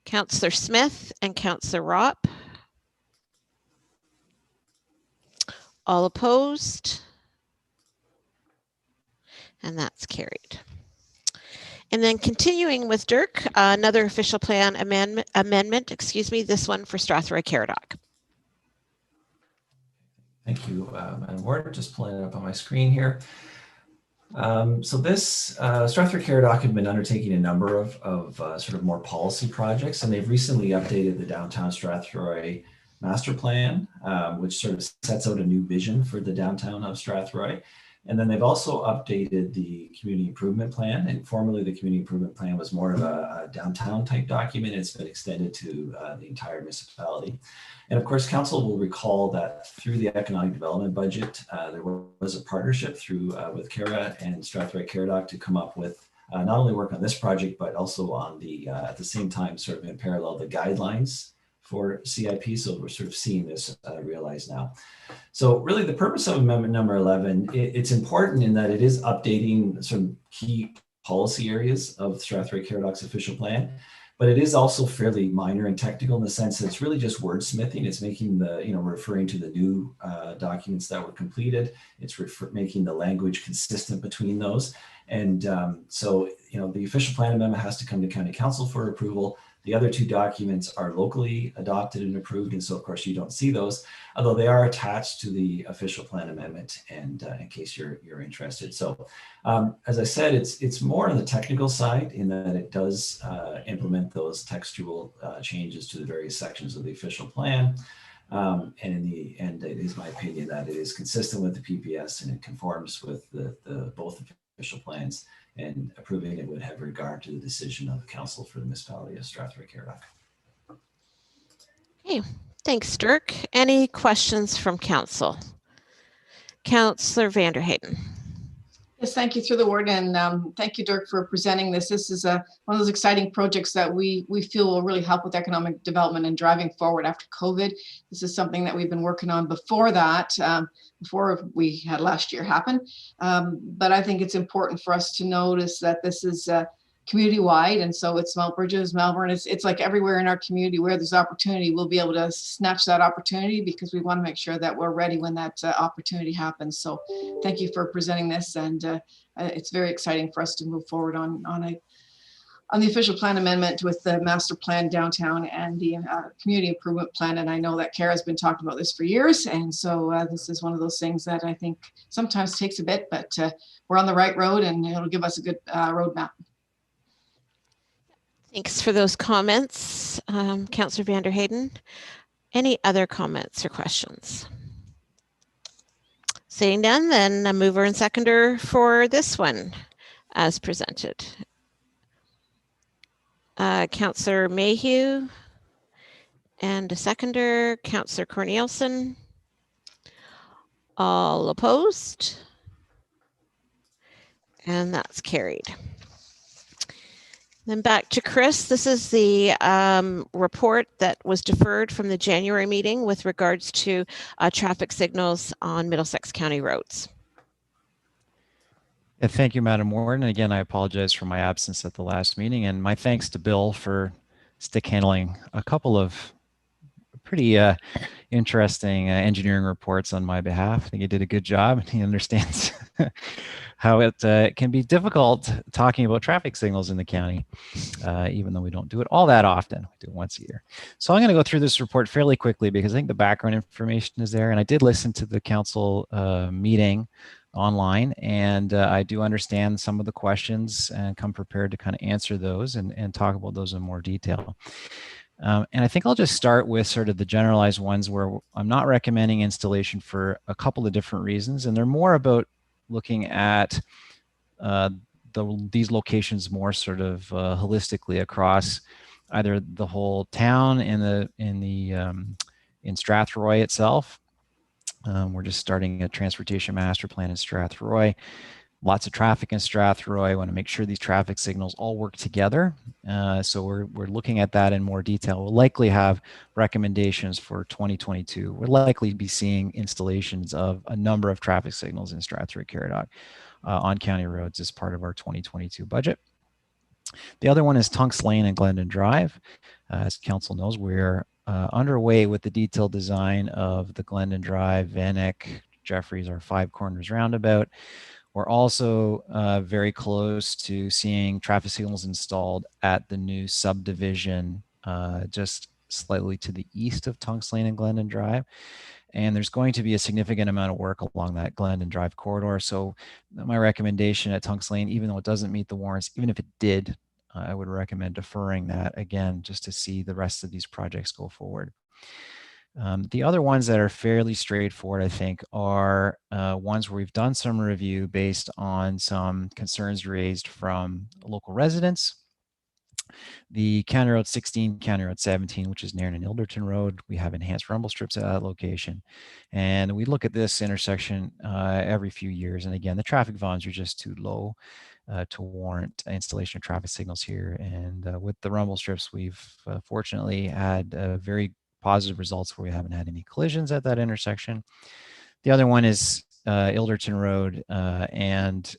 Councillor Smith and Councillor Ropp. All opposed? And that's carried. And then continuing with Dirk, another official plan amendment, excuse me, this one for Strathroy-Caradoc. Thank you, Madam Warden. Just pulling it up on my screen here. So this Strathroy-Caradoc had been undertaking a number of sort of more policy projects, and they've recently updated the downtown Strathroy master plan, which sort of sets out a new vision for the downtown of Strathroy. And then they've also updated the community improvement plan. And formerly the community improvement plan was more of a downtown type document. It's been extended to the entire municipality. And of course, council will recall that through the economic development budget, there was a partnership through with CARA and Strathroy-Caradoc to come up with not only work on this project, but also on the, at the same time, sort of in parallel, the guidelines for CIP. So we're sort of seeing this realized now. So really the purpose of amendment number 11, it's important in that it is updating some key policy areas of Strathroy-Caradoc's official plan, but it is also fairly minor and technical in the sense that it's really just wordsmithing. It's making the, you know, referring to the new documents that were completed. It's making the language consistent between those. And so, you know, the official plan amendment has to come to county council for approval. The other two documents are locally adopted and approved, and so of course you don't see those, although they are attached to the official plan amendment. And in case you're interested, so as I said, it's more on the technical side in that it does implement those textual changes to the various sections of the official plan. And in the end, it is my opinion that it is consistent with the PPS and it conforms with the both official plans, and approving it would have regard to the decision of the council for the municipality of Strathroy-Caradoc. Okay, thanks, Dirk. Any questions from council? Councillor Vanderheyden. Yes, thank you through the word, and thank you, Dirk, for presenting this. This is one of those exciting projects that we feel will really help with economic development and driving forward after COVID. This is something that we've been working on before that, before we had last year happen. But I think it's important for us to notice that this is community-wide, and so it's Mount Bridges, Melbourne. It's like everywhere in our community where there's opportunity, we'll be able to snatch that opportunity because we want to make sure that we're ready when that opportunity happens. So thank you for presenting this, and it's very exciting for us to move forward on the official plan amendment with the master plan downtown and the community improvement plan. And I know that Kara's been talking about this for years, and so this is one of those things that I think sometimes takes a bit, but we're on the right road, and it'll give us a good roadmap. Thanks for those comments, Councillor Vanderheyden. Any other comments or questions? Seeing none, then a mover and seconder for this one as presented. Councillor Mayhew and a seconder, Councillor Cornelissen. All opposed? And that's carried. Then back to Chris. This is the report that was deferred from the January meeting with regards to traffic signals on Middlesex County roads. Yeah, thank you, Madam Warden. Again, I apologize for my absence at the last meeting, and my thanks to Bill for stick handling a couple of pretty interesting engineering reports on my behalf. I think he did a good job, and he understands how it can be difficult talking about traffic signals in the county, even though we don't do it all that often. We do it once a year. So I'm going to go through this report fairly quickly because I think the background information is there, and I did listen to the council meeting online, and I do understand some of the questions and come prepared to kind of answer those and talk about those in more detail. And I think I'll just start with sort of the generalized ones where I'm not recommending installation for a couple of different reasons, and they're more about looking at these locations more sort of holistically across either the whole town in Strathroy itself. We're just starting a transportation master plan in Strathroy. Lots of traffic in Strathroy. I want to make sure these traffic signals all work together. So we're looking at that in more detail. We'll likely have recommendations for 2022. We'll likely be seeing installations of a number of traffic signals in Strathroy Caradoc on county roads as part of our 2022 budget. The other one is Tunks Lane and Glendon Drive. As council knows, we're underway with the detailed design of the Glendon Drive, Vanek, Jeffreys, our Five Corners roundabout. We're also very close to seeing traffic signals installed at the new subdivision just slightly to the east of Tunks Lane and Glendon Drive. And there's going to be a significant amount of work along that Glendon Drive corridor. So my recommendation at Tunks Lane, even though it doesn't meet the warrants, even if it did, I would recommend deferring that again, just to see the rest of these projects go forward. The other ones that are fairly straightforward, I think, are ones where we've done some review based on some concerns raised from local residents. The County Road 16, County Road 17, which is Nairn and Ilderton Road, we have enhanced rumble strips at that location. And we look at this intersection every few years. And again, the traffic volumes are just too low to warrant installation of traffic signals here. And with the rumble strips, we've fortunately had very positive results where we haven't had any collisions at that intersection. The other one is Ilderton Road and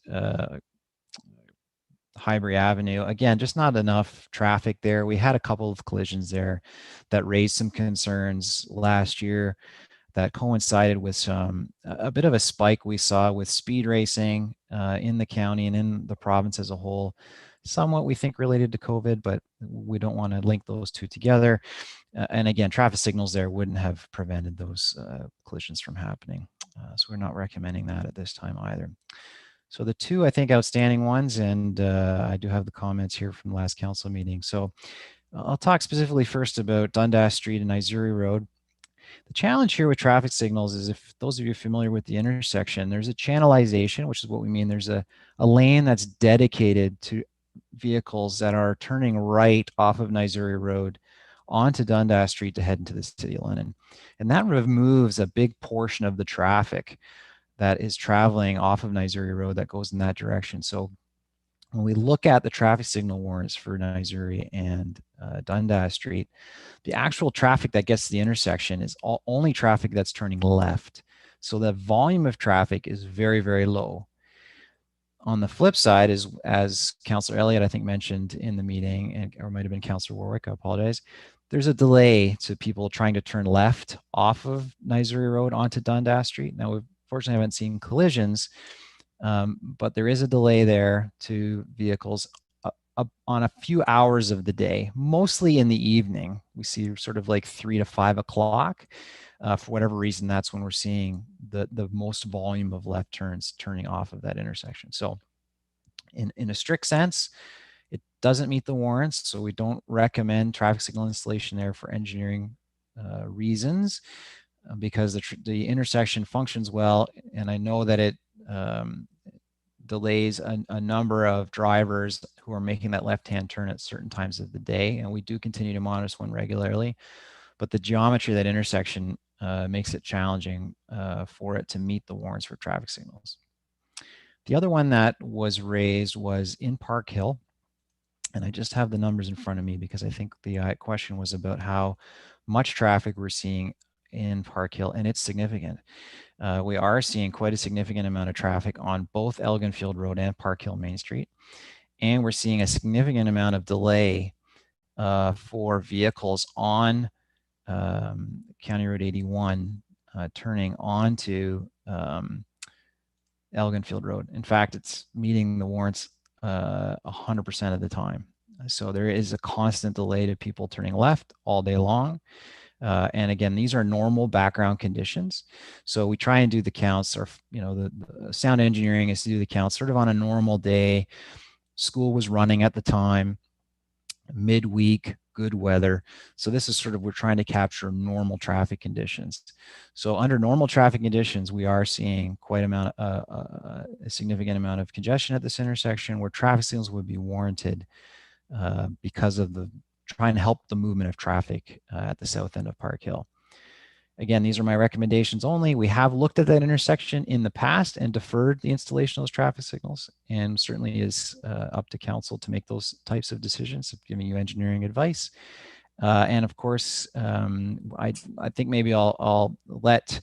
Highbury Avenue. Again, just not enough traffic there. We had a couple of collisions there that raised some concerns last year that coincided with a bit of a spike we saw with speed racing in the county and in the province as a whole. Somewhat we think related to COVID, but we don't want to link those two together. And again, traffic signals there wouldn't have prevented those collisions from happening. So we're not recommending that at this time either. So the two, I think, outstanding ones, and I do have the comments here from the last council meeting. So I'll talk specifically first about Dundas Street and Isuri Road. The challenge here with traffic signals is, if those of you familiar with the intersection, there's a channelization, which is what we mean. There's a lane that's dedicated to vehicles that are turning right off of Isuri Road onto Dundas Street to head into the city of London. And that removes a big portion of the traffic that is traveling off of Isuri Road that goes in that direction. So when we look at the traffic signal warrants for Isuri and Dundas Street, the actual traffic that gets to the intersection is only traffic that's turning left. So the volume of traffic is very, very low. On the flip side, is, as Councillor Elliott, I think, mentioned in the meeting, or it might have been Councillor Warwick, I apologize, there's a delay to people trying to turn left off of Isuri Road onto Dundas Street. Now, we've fortunately haven't seen collisions, but there is a delay there to vehicles on a few hours of the day, mostly in the evening. We see sort of like 3 to 5 o'clock. For whatever reason, that's when we're seeing the most volume of left turns turning off of that intersection. So in a strict sense, it doesn't meet the warrants. So we don't recommend traffic signal installation there for engineering reasons, because the intersection functions well. And I know that it delays a number of drivers who are making that left-hand turn at certain times of the day. And we do continue to monitor this one regularly. But the geometry of that intersection makes it challenging for it to meet the warrants for traffic signals. The other one that was raised was in Park Hill. And I just have the numbers in front of me because I think the question was about how much traffic we're seeing in Park Hill, and it's significant. We are seeing quite a significant amount of traffic on both Elginfield Road and Park Hill Main Street. And we're seeing a significant amount of delay for vehicles on County Road 81 turning onto Elginfield Road. In fact, it's meeting the warrants 100% of the time. So there is a constant delay to people turning left all day long. And again, these are normal background conditions. So we try and do the counts, or the sound engineering is to do the counts sort of on a normal day. School was running at the time, midweek, good weather. So this is sort of, we're trying to capture normal traffic conditions. So under normal traffic conditions, we are seeing quite a significant amount of congestion at this intersection where traffic signals would be warranted because of trying to help the movement of traffic at the south end of Park Hill. Again, these are my recommendations only. We have looked at that intersection in the past and deferred the installation of those traffic signals, and certainly is up to council to make those types of decisions, of giving you engineering advice. And of course, I think maybe I'll let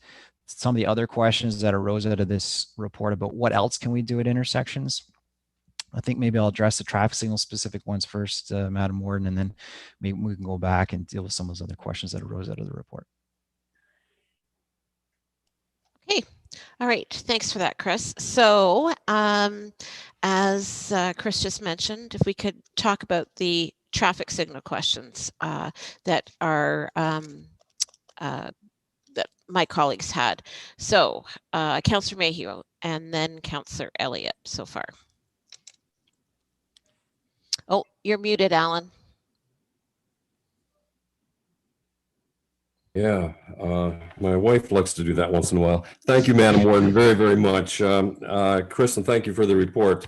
some of the other questions that arose out of this report about what else can we do at intersections. I think maybe I'll address the traffic signal specific ones first, Madam Warden, and then maybe we can go back and deal with some of those other questions that arose out of the report. Okay. All right. Thanks for that, Chris. So as Chris just mentioned, if we could talk about the traffic signal questions that are that my colleagues had. So Councillor Mayhew and then Councillor Elliott so far. Oh, you're muted, Alan. Yeah, my wife likes to do that once in a while. Thank you, Madam Warden, very, very much. Chris, and thank you for the report.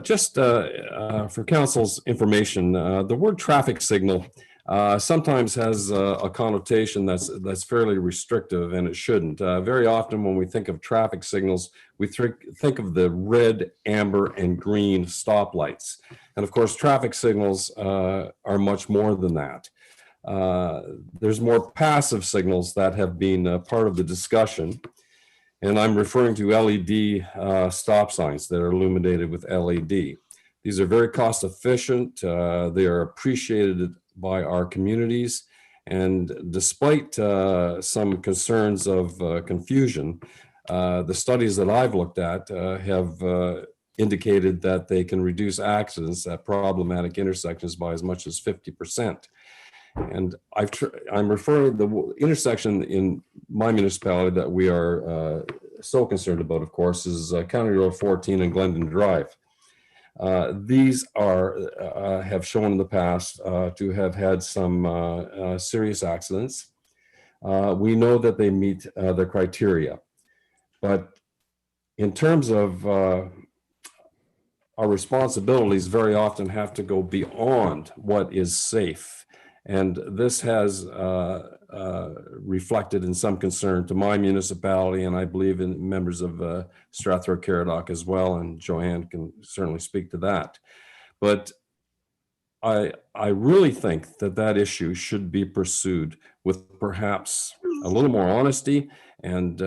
Just for council's information, the word traffic signal sometimes has a connotation that's fairly restrictive, and it shouldn't. Very often when we think of traffic signals, we think of the red, amber, and green stoplights. And of course, traffic signals are much more than that. There's more passive signals that have been part of the discussion. And I'm referring to LED stop signs that are illuminated with LED. These are very cost efficient. They are appreciated by our communities. And despite some concerns of confusion, the studies that I've looked at have indicated that they can reduce accidents at problematic intersections by as much as 50%. And I'm referring to the intersection in my municipality that we are so concerned about, of course, is County Road 14 and Glendon Drive. These have shown in the past to have had some serious accidents. We know that they meet the criteria, but in terms of our responsibilities, very often have to go beyond what is safe. And this has reflected in some concern to my municipality, and I believe in members of Strathroy-Caradoc as well, and Joanne can certainly speak to that. But I really think that issue should be pursued with perhaps a little more honesty and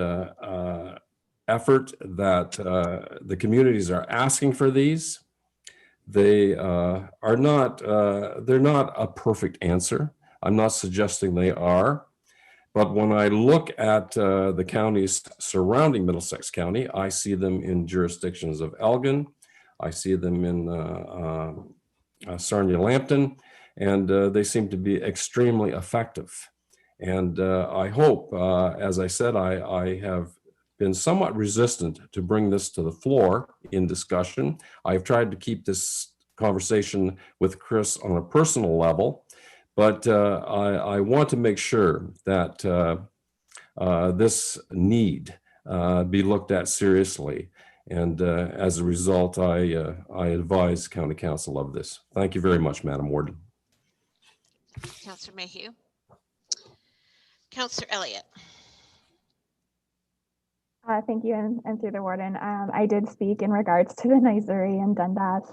effort, that the communities are asking for these. They are not, they're not a perfect answer. I'm not suggesting they are, but when I look at the counties surrounding Middlesex County, I see them in jurisdictions of Elgin, I see them in Sarnia-Lambton, and they seem to be extremely effective. And I hope, as I said, I have been somewhat resistant to bring this to the floor in discussion. I've tried to keep this conversation with Chris on a personal level, but I want to make sure that this need be looked at seriously. And as a result, I advise County Council of this. Thank you very much, Madam Warden. Councillor Mayhew. Councillor Elliott. Thank you, and through the Warden. I did speak in regards to the Nisery and Dundas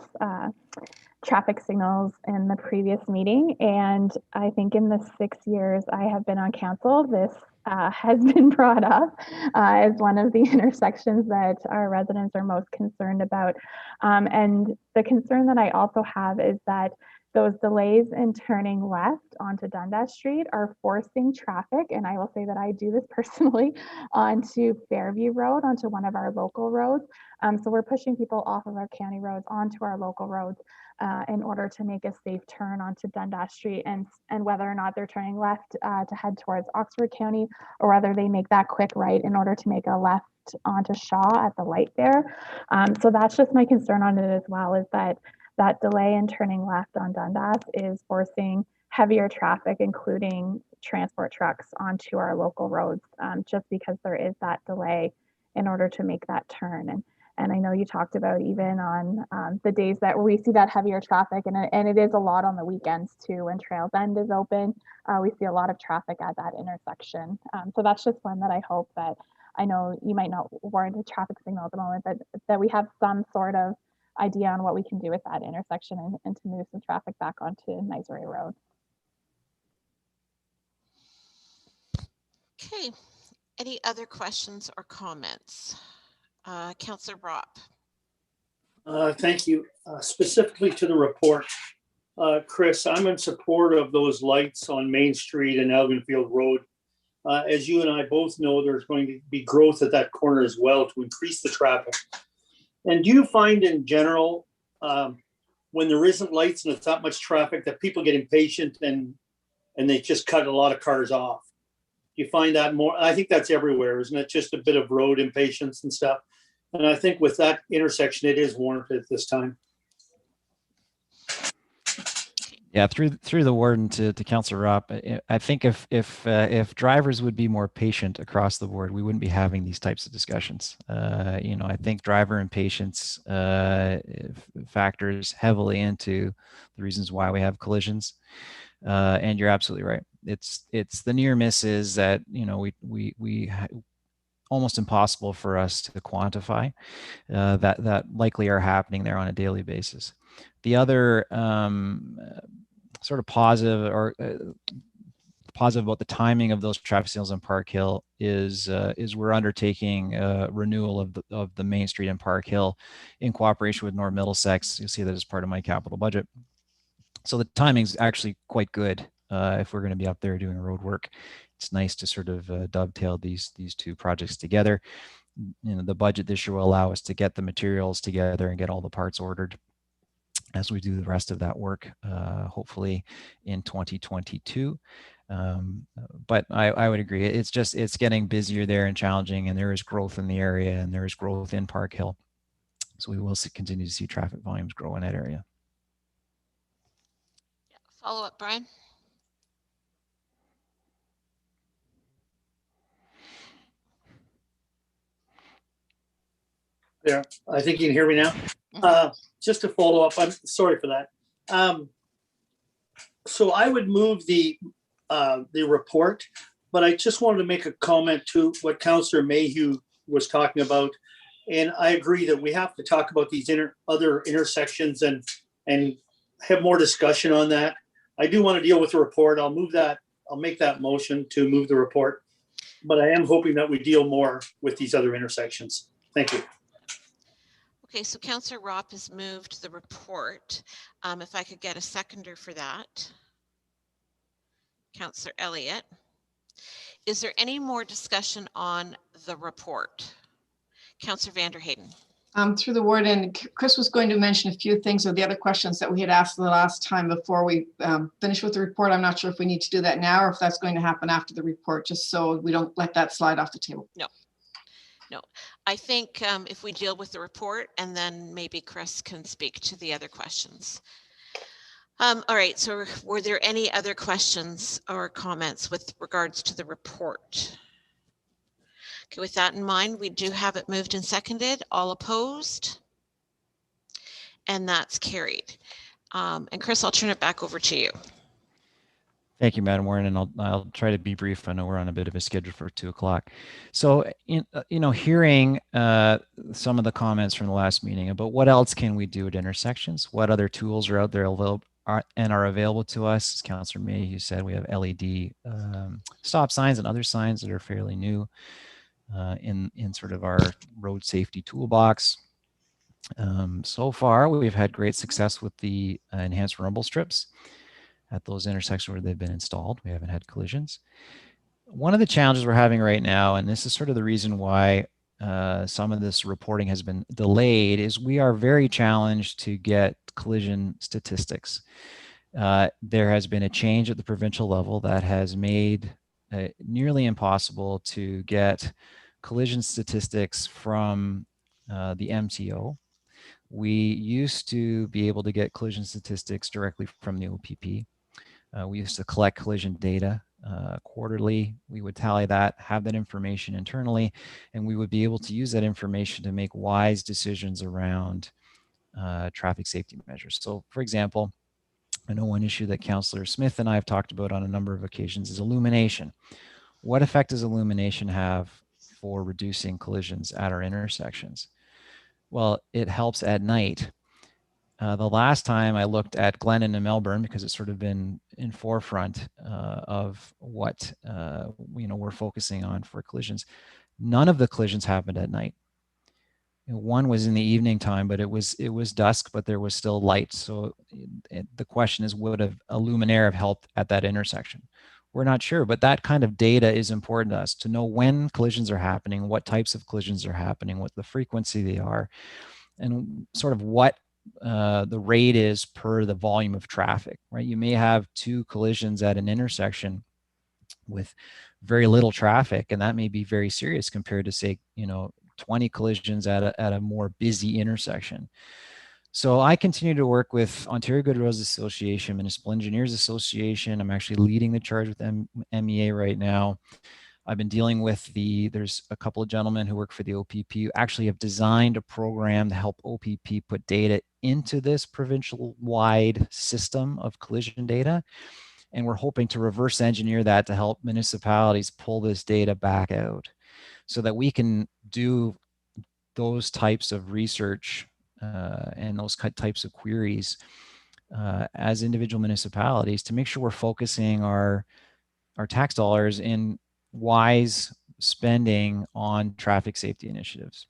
traffic signals in the previous meeting, and I think in the 6 years I have been on council, this has been brought up as one of the intersections that our residents are most concerned about. And the concern that I also have is that those delays in turning left onto Dundas Street are forcing traffic, and I will say that I do this personally, onto Fairview Road, onto one of our local roads. So we're pushing people off of our county roads onto our local roads in order to make a safe turn onto Dundas Street, and whether or not they're turning left to head towards Oxford County, or whether they make that quick right in order to make a left onto Shaw at the light there. So that's just my concern on it as well, is that delay in turning left on Dundas is forcing heavier traffic, including transport trucks, onto our local roads, just because there is that delay in order to make that turn. And I know you talked about even on the days that we see that heavier traffic, and it is a lot on the weekends too. When Trails End is open, we see a lot of traffic at that intersection. So that's just one that I hope that, I know you might not warrant a traffic signal at the moment, but that we have some sort of idea on what we can do with that intersection and to move some traffic back onto Niseray Road. Okay, any other questions or comments? Councillor Ropp. Thank you. Specifically to the report, Chris, I'm in support of those lights on Main Street and Elginfield Road. As you and I both know, there's going to be growth at that corner as well to increase the traffic. And do you find in general, when there isn't lights and it's not much traffic, that people get impatient and they just cut a lot of cars off? Do you find that more? I think that's everywhere, isn't it? Just a bit of road impatience and stuff. And I think with that intersection, it is warranted this time. Yeah, through the warden to Councillor Ropp, I think if drivers would be more patient across the board, we wouldn't be having these types of discussions. I think driver impatience factors heavily into the reasons why we have collisions. And you're absolutely right. It's the near misses that we almost impossible for us to quantify that likely are happening there on a daily basis. The other sort of positive about the timing of those traffic signals in Park Hill is we're undertaking renewal of the Main Street in Park Hill in cooperation with North Middlesex. You'll see that as part of my capital budget. So the timing's actually quite good if we're going to be up there doing road work. It's nice to sort of dovetail these two projects together. The budget this year will allow us to get the materials together and get all the parts ordered as we do the rest of that work, hopefully in 2022. But I would agree. It's getting busier there and challenging, and there is growth in the area, and there is growth in Park Hill. So we will continue to see traffic volumes grow in that area. Follow up, Brian. There, I think you can hear me now. Just to follow up, I'm sorry for that. So I would move the report, but I just wanted to make a comment to what Councillor Mayhew was talking about. And I agree that we have to talk about these other intersections and have more discussion on that. I do want to deal with the report. I'll make that motion to move the report, but I am hoping that we deal more with these other intersections. Thank you. Okay, so Councillor Ropp has moved the report. If I could get a seconder for that. Councillor Elliott. Is there any more discussion on the report? Councillor Vanderheyden. Through the warden, Chris was going to mention a few things of the other questions that we had asked the last time before we finish with the report. I'm not sure if we need to do that now or if that's going to happen after the report, just so we don't let that slide off the table. No, I think if we deal with the report and then maybe Chris can speak to the other questions. All right, so were there any other questions or comments with regards to the report? Okay, with that in mind, we do have it moved and seconded. All opposed? And that's carried. And Chris, I'll turn it back over to you. Thank you, Madam Warden, and I'll try to be brief. I know we're on a bit of a schedule for 2 o'clock. So, hearing some of the comments from the last meeting about what else can we do at intersections, what other tools are out there are available to us. As Councillor Mayhew said, we have LED stop signs and other signs that are fairly new in sort of our road safety toolbox. So far, we've had great success with the enhanced rumble strips at those intersections where they've been installed. We haven't had collisions. One of the challenges we're having right now, and this is sort of the reason why some of this reporting has been delayed, is we are very challenged to get collision statistics. There has been a change at the provincial level that has made it nearly impossible to get collision statistics from the MTO. We used to be able to get collision statistics directly from the OPP. We used to collect collision data quarterly. We would tally that, have that information internally, and we would be able to use that information to make wise decisions around traffic safety measures. So, for example, I know one issue that Councillor Smith and I have talked about on a number of occasions is illumination. What effect does illumination have for reducing collisions at our intersections? Well, it helps at night. The last time I looked at Glennon and Melbourne, because it's sort of been in forefront of what we're focusing on for collisions, none of the collisions happened at night. One was in the evening time, but it was dusk, but there was still light. So the question is, would a luminaire have helped at that intersection? We're not sure, but that kind of data is important to us to know when collisions are happening, what types of collisions are happening, what the frequency they are, and sort of what the rate is per the volume of traffic, right? You may have 2 collisions at an intersection with very little traffic, and that may be very serious compared to, say, 20 collisions at a more busy intersection. So I continue to work with Ontario Good Roads Association, Municipal Engineers Association. I'm actually leading the charge with MEA right now. I've been dealing with there's a couple of gentlemen who work for the OPP who actually have designed a program to help OPP put data into this provincial-wide system of collision data. And we're hoping to reverse engineer that to help municipalities pull this data back out so that we can do those types of research and those types of queries as individual municipalities to make sure we're focusing our tax dollars in wise spending on traffic safety initiatives.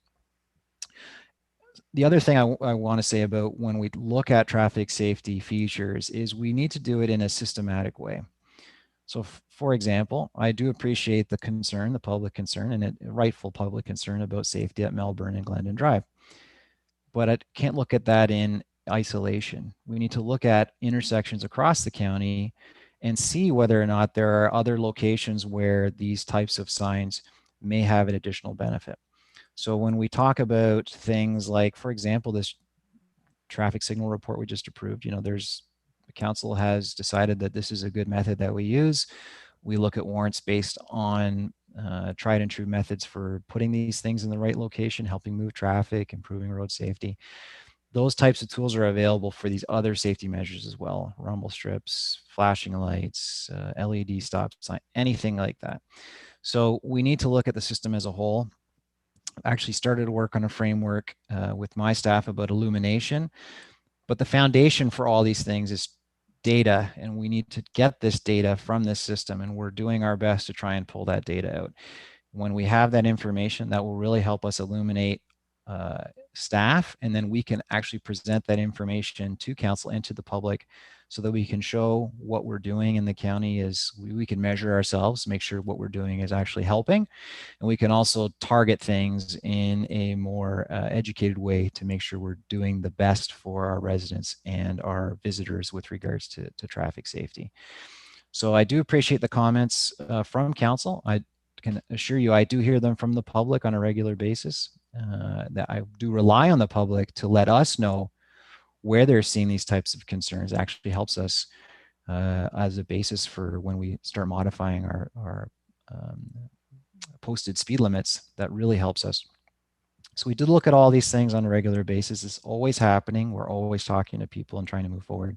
The other thing I want to say about when we look at traffic safety features is we need to do it in a systematic way. So, for example, I do appreciate the concern, the public concern, and a rightful public concern about safety at Melbourne and Glendon Drive. But I can't look at that in isolation. We need to look at intersections across the county and see whether or not there are other locations where these types of signs may have an additional benefit. So when we talk about things like, for example, this traffic signal report we just approved, the council has decided that this is a good method that we use. We look at warrants based on tried and true methods for putting these things in the right location, helping move traffic, improving road safety. Those types of tools are available for these other safety measures as well. Rumble strips, flashing lights, LED stop sign, anything like that. So we need to look at the system as a whole. I actually started to work on a framework with my staff about illumination, but the foundation for all these things is data, and we need to get this data from this system, and we're doing our best to try and pull that data out. When we have that information, that will really help us illuminate staff, and then we can actually present that information to council and to the public so that we can show what we're doing in the county is we can measure ourselves, make sure what we're doing is actually helping, and we can also target things in a more educated way to make sure we're doing the best for our residents and our visitors with regards to traffic safety. So I do appreciate the comments from council. I can assure you I do hear them from the public on a regular basis. That I do rely on the public to let us know where they're seeing these types of concerns. Actually helps us as a basis for when we start modifying our posted speed limits. That really helps us. So we did look at all these things on a regular basis. It's always happening. We're always talking to people and trying to move forward,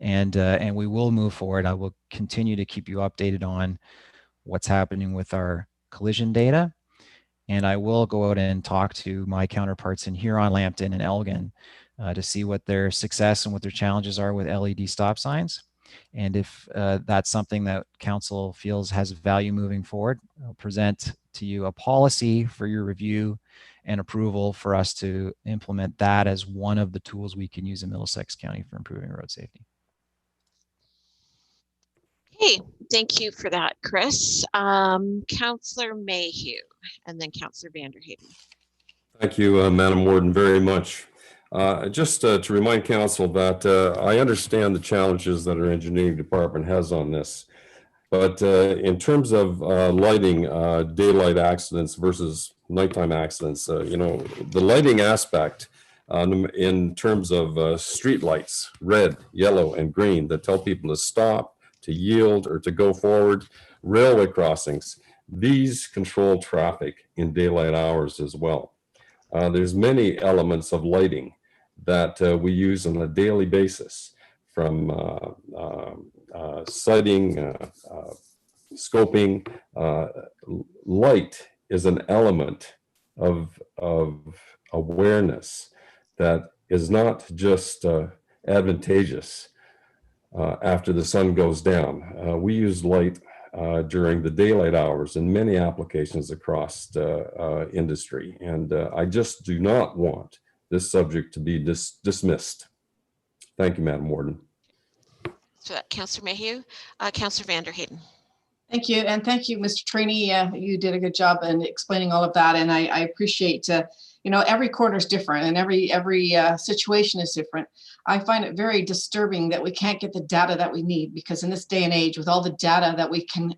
and we will move forward. I will continue to keep you updated on what's happening with our collision data, and I will go out and talk to my counterparts in Huron, Lambton, and Elgin to see what their success and what their challenges are with LED stop signs. And if that's something that council feels has value moving forward, I'll present to you a policy for your review and approval for us to implement that as one of the tools we can use in Middlesex County for improving road safety. Hey, thank you for that, Chris. Councillor Mayhew, and then Councillor Vanderheyden. Thank you, Madam Warden, very much. Just to remind council that I understand the challenges that our engineering department has on this, but in terms of lighting, daylight accidents versus nighttime accidents, you know, the lighting aspect in terms of street lights, red, yellow, and green, that tell people to stop, to yield, or to go forward, railway crossings, these control traffic in daylight hours as well. There's many elements of lighting that we use on a daily basis, from sighting, scoping. Light is an element of awareness that is not just advantageous after the sun goes down. We use light during the daylight hours in many applications across the industry. And I just do not want this subject to be dismissed. Thank you, Madam Warden. So Councillor Mayhew, Councillor Vanderheyden. Thank you. And thank you, Mr. Trainee. You did a good job in explaining all of that. And I appreciate, you know, every corner is different and every situation is different. I find it very disturbing that we can't get the data that we need, because in this day and age, with all the data that we can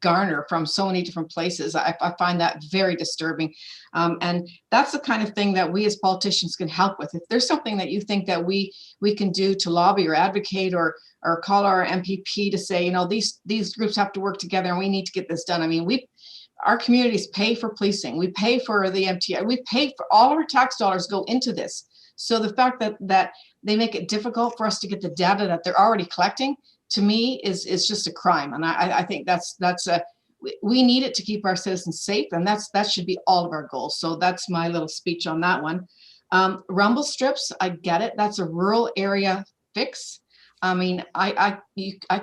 garner from so many different places, I find that very disturbing. And that's the kind of thing that we as politicians can help with. If there's something that you think that we can do to lobby or advocate or call our MPP to say, you know, these groups have to work together and we need to get this done. I mean, our communities pay for policing. We pay for the MTI. We pay for all our tax dollars go into this. So the fact that they make it difficult for us to get the data that they're already collecting, to me, is just a crime. And I think we need it to keep our citizens safe, and that should be all of our goals. So that's my little speech on that one. Rumble strips, I get it. That's a rural area fix. I mean, I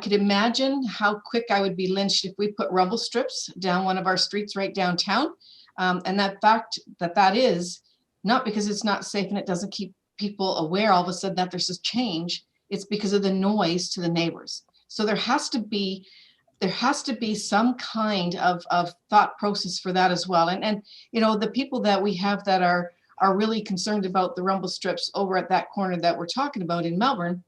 could imagine how quick I would be lynched if we put rumble strips down one of our streets right downtown. And that fact that is not because it's not safe and it doesn't keep people aware all of a sudden that there's a change. It's because of the noise to the neighbors. So there has to be some kind of thought process for that as well. And you know, the people that we have that are really concerned about the rumble strips over at that corner that we're talking about in Melbourne,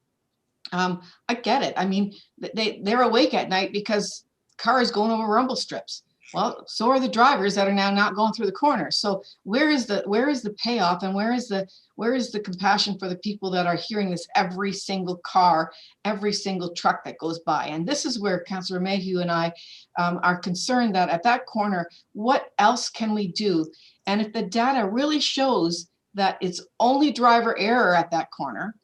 I get it. I mean, they're awake at night because cars going over rumble strips. Well, so are the drivers that are now not going through the corner. So where is the payoff, and where is the compassion for the people that are hearing this every single car, every single truck that goes by? And this is where Councillor Mayhew and I are concerned that at that corner, what else can we do? And if the data really shows that it's only driver error at that corner,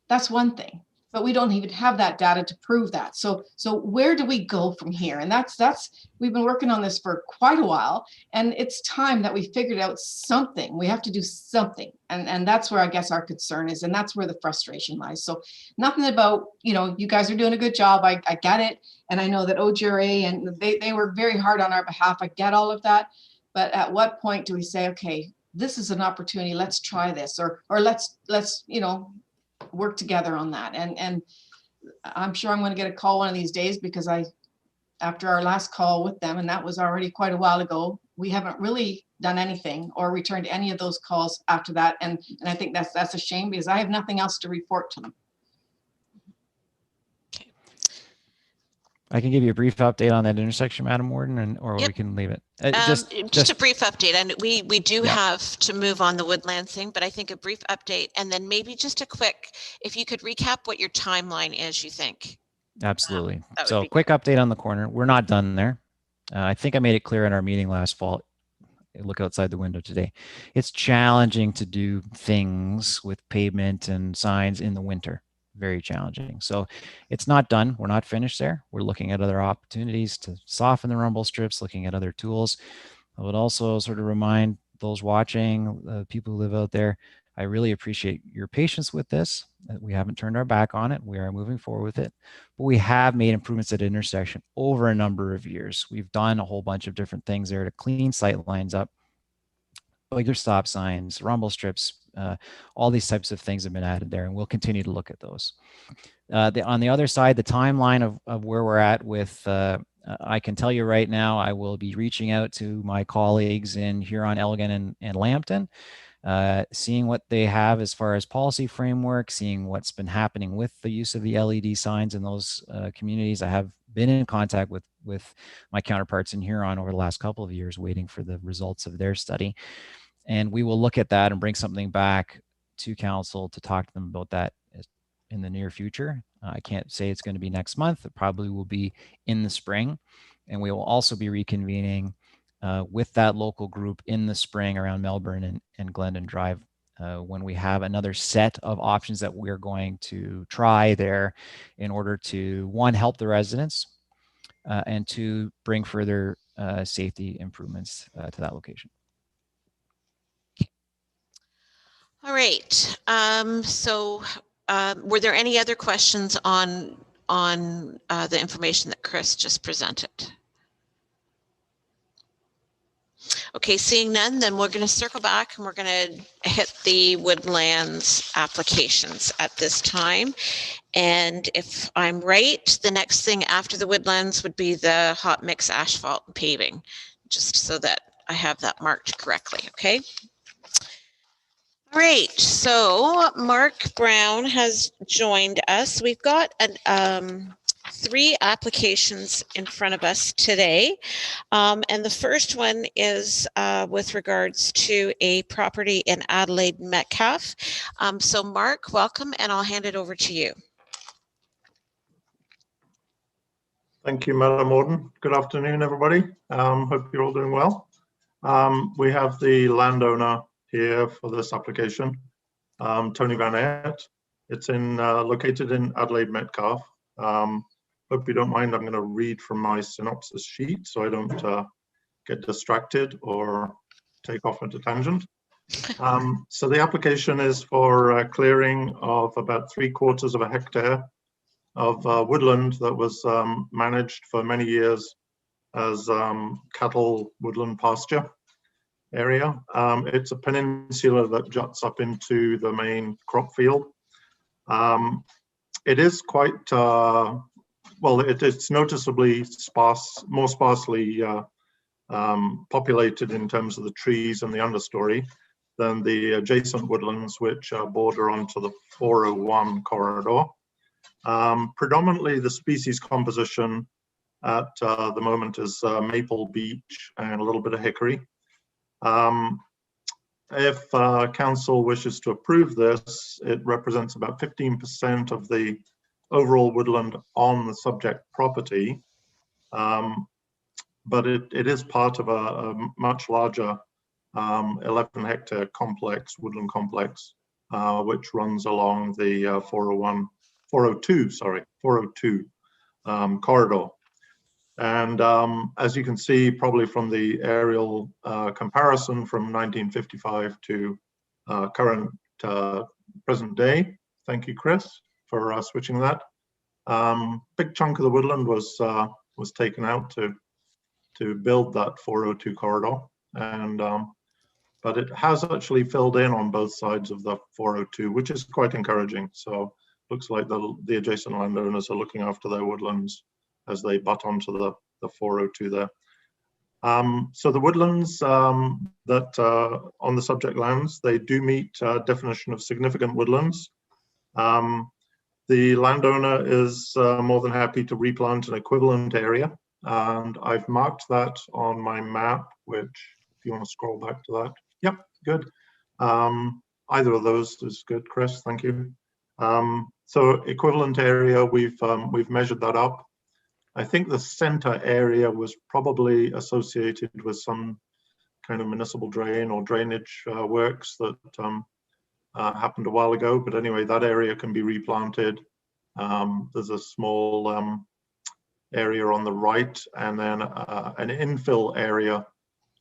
that's one thing. But we don't even have that data to prove that. So where do we go from here? And that's we've been working on this for quite a while, and it's time that we figured out something. We have to do something, and that's where I guess our concern is, and that's where the frustration lies. So nothing about, you know, you guys are doing a good job. I get it, and I know that OGRA and they work very hard on our behalf. I get all of that, but at what point do we say, okay, this is an opportunity, let's try this, or let's you know, work together on that? And I'm sure I'm going to get a call one of these days, because after our last call with them, and that was already quite a while ago, we haven't really done anything or returned any of those calls after that. And I think that's a shame, because I have nothing else to report to them. I can give you a brief update on that intersection, Madam Warden, or we can leave it. Just a brief update, and we do have to move on the woodland thing, but I think a brief update, and then maybe just a quick, if you could recap what your timeline is, you think. Absolutely. So quick update on the corner. We're not done there. I think I made it clear in our meeting last fall. look outside the window today. It's challenging to do things with pavement and signs in the winter. Very challenging. So it's not done. We're not finished there. We're looking at other opportunities to soften the rumble strips, looking at other tools. I would also sort of remind those watching, people who live out there, I really appreciate your patience with this. We haven't turned our back on it. We are moving forward with it. But we have made improvements at intersection over a number of years. We've done a whole bunch of different things there to clean sight lines up, bigger stop signs, rumble strips, all these types of things have been added there, and we'll continue to look at those. On the other side, the timeline of where we're at with, I can tell you right now, I will be reaching out to my colleagues in Huron, Elgin, and Lambton, seeing what they have as far as policy framework, seeing what's been happening with the use of the LED signs in those communities. I have been in contact with my counterparts in Huron over the last couple of years, waiting for the results of their study. And we will look at that and bring something back to council to talk to them about that in the near future. I can't say it's going to be next month. It probably will be in the spring. And we will also be reconvening with that local group in the spring around Melbourne and Glendon Drive when we have another set of options that we're going to try there in order to, one, help the residents, and two, bring further safety improvements to that location. All right. Were there any other questions on the information that Chris just presented? Okay, seeing none, then we're going to circle back and we're going to hit the woodlands applications at this time. And if I'm right, the next thing after the woodlands would be the hot mix asphalt and paving, just so that I have that marked correctly, okay? All right, so Mark Brown has joined us. We've got 3 applications in front of us today. And the first one is with regards to a property in Adelaide Metcalfe. So Mark, welcome, and I'll hand it over to you. Thank you, Madam Warden. Good afternoon, everybody. Hope you're all doing well. We have the landowner here for this application, Tony Van Aert. It's located in Adelaide Metcalfe. Hope you don't mind, I'm going to read from my synopsis sheet so I don't get distracted or take off into tangent. So the application is for clearing of about 3/4 of a hectare of woodland that was managed for many years as cattle woodland pasture area. It's a peninsula that juts up into the main crop field. It is quite well, it's noticeably more sparsely populated in terms of the trees and the understory than the adjacent woodlands, which border onto the 401 corridor. Predominantly, the species composition at the moment is maple, beech, and a little bit of hickory. If council wishes to approve this, it represents about 15% of the overall woodland on the subject property, but it is part of a much larger 11-hectare complex, woodland complex, which runs along the 402 corridor. And as you can see, probably from the aerial comparison from 1955 to current present day. Thank you, Chris, for switching that. Big chunk of the woodland was taken out to build that 402 corridor, and but it has actually filled in on both sides of the 402, which is quite encouraging. So looks like the adjacent landowners are looking after their woodlands as they butt onto the 402 there. So the woodlands that on the subject lands, they do meet definition of significant woodlands. The landowner is more than happy to replant an equivalent area, and I've marked that on my map, which, if you want to scroll back to that. Yep, good. Either of those is good, Chris, thank you. So equivalent area, we've measured that up. I think the center area was probably associated with some kind of municipal drain or drainage works that happened a while ago. But anyway, that area can be replanted. There's a small area on the right, and then an infill area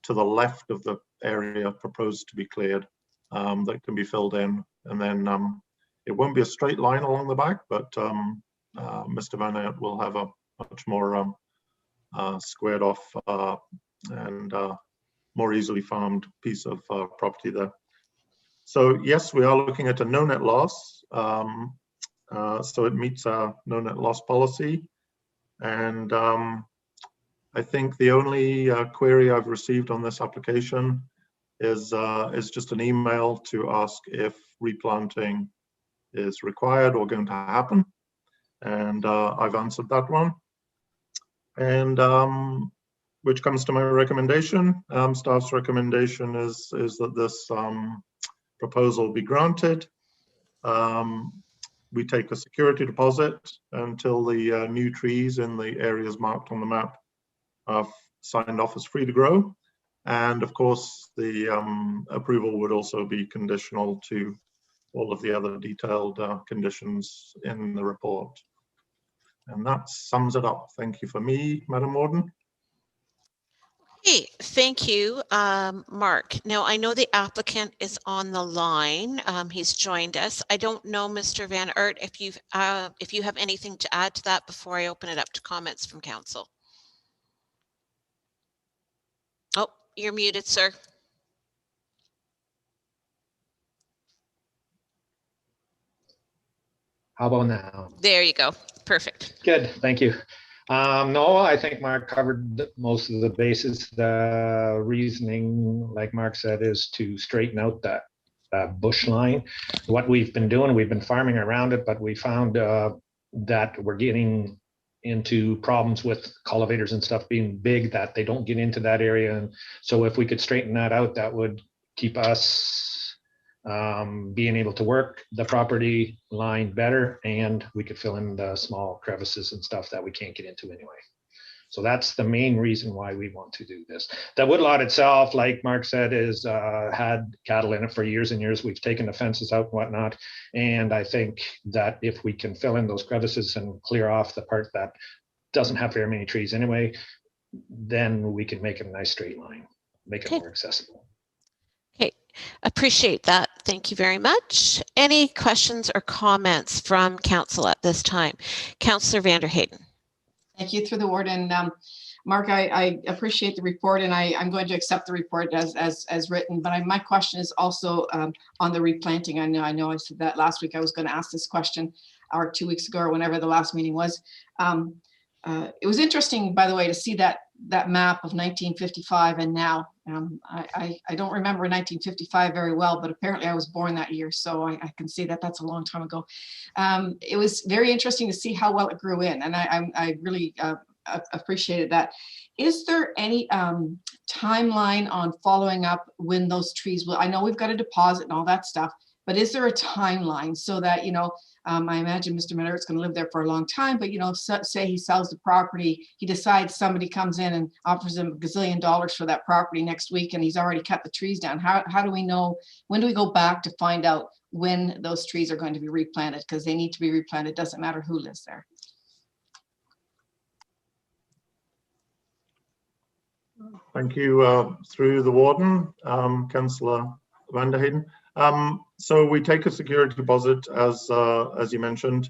to the left of the area proposed to be cleared that can be filled in. And then it won't be a straight line along the back, but Mr. Van Aert will have a much more squared off and more easily farmed piece of property there. So yes, we are looking at a no net loss. So it meets our no net loss policy. And I think the only query I've received on this application is just an email to ask if replanting is required or going to happen. And I've answered that one. And which comes to my recommendation. Staff's recommendation is that this proposal be granted. We take a security deposit until the new trees in the areas marked on the map are signed off as free to grow. And of course, the approval would also be conditional to all of the other detailed conditions in the report. And that sums it up. Thank you for me, Madam Warden. Hey, thank you, Mark. Now, I know the applicant is on the line. He's joined us. I don't know, Mr. Van Aert, if you have anything to add to that before I open it up to comments from council. Oh, you're muted, sir. How about now? There you go. Perfect. Good, thank you. No, I think Mark covered most of the bases. The reasoning, like Mark said, is to straighten out that bush line. What we've been doing, we've been farming around it, but we found that we're getting into problems with cultivators and stuff being big, that they don't get into that area. And so if we could straighten that out, that would keep us being able to work the property line better, and we could fill in the small crevices and stuff that we can't get into anyway. So that's the main reason why we want to do this. The woodlot itself, like Mark said, is had cattle in it for years and years. We've taken the fences out and whatnot. And I think that if we can fill in those crevices and clear off the part that doesn't have very many trees anyway, then we can make it a nice straight line, make it more accessible. Okay, appreciate that. Thank you very much. Any questions or comments from council at this time? Councillor Vander Hayden. Thank you, through the warden. Mark, I appreciate the report, and I'm going to accept the report as written, but my question is also on the replanting. I know I said that last week. I was going to ask this question, or 2 weeks ago, or whenever the last meeting was. It was interesting, by the way, to see that map of 1955 and now. I don't remember 1955 very well, but apparently I was born that year, so I can see that that's a long time ago. It was very interesting to see how well it grew in, and I really appreciated that. Is there any timeline on following up when those trees will? I know we've got a deposit and all that stuff, but is there a timeline so that, you know, I imagine Mr. Miller's going to live there for a long time, but, you know, say he sells the property, he decides somebody comes in and offers him $1 gazillion for that property next week, and he's already cut the trees down. How do we know, when do we go back to find out when those trees are going to be replanted? Because they need to be replanted. Doesn't matter who lives there. Thank you. Through the warden, Councillor Vander Hayden. So we take a security deposit, as you mentioned.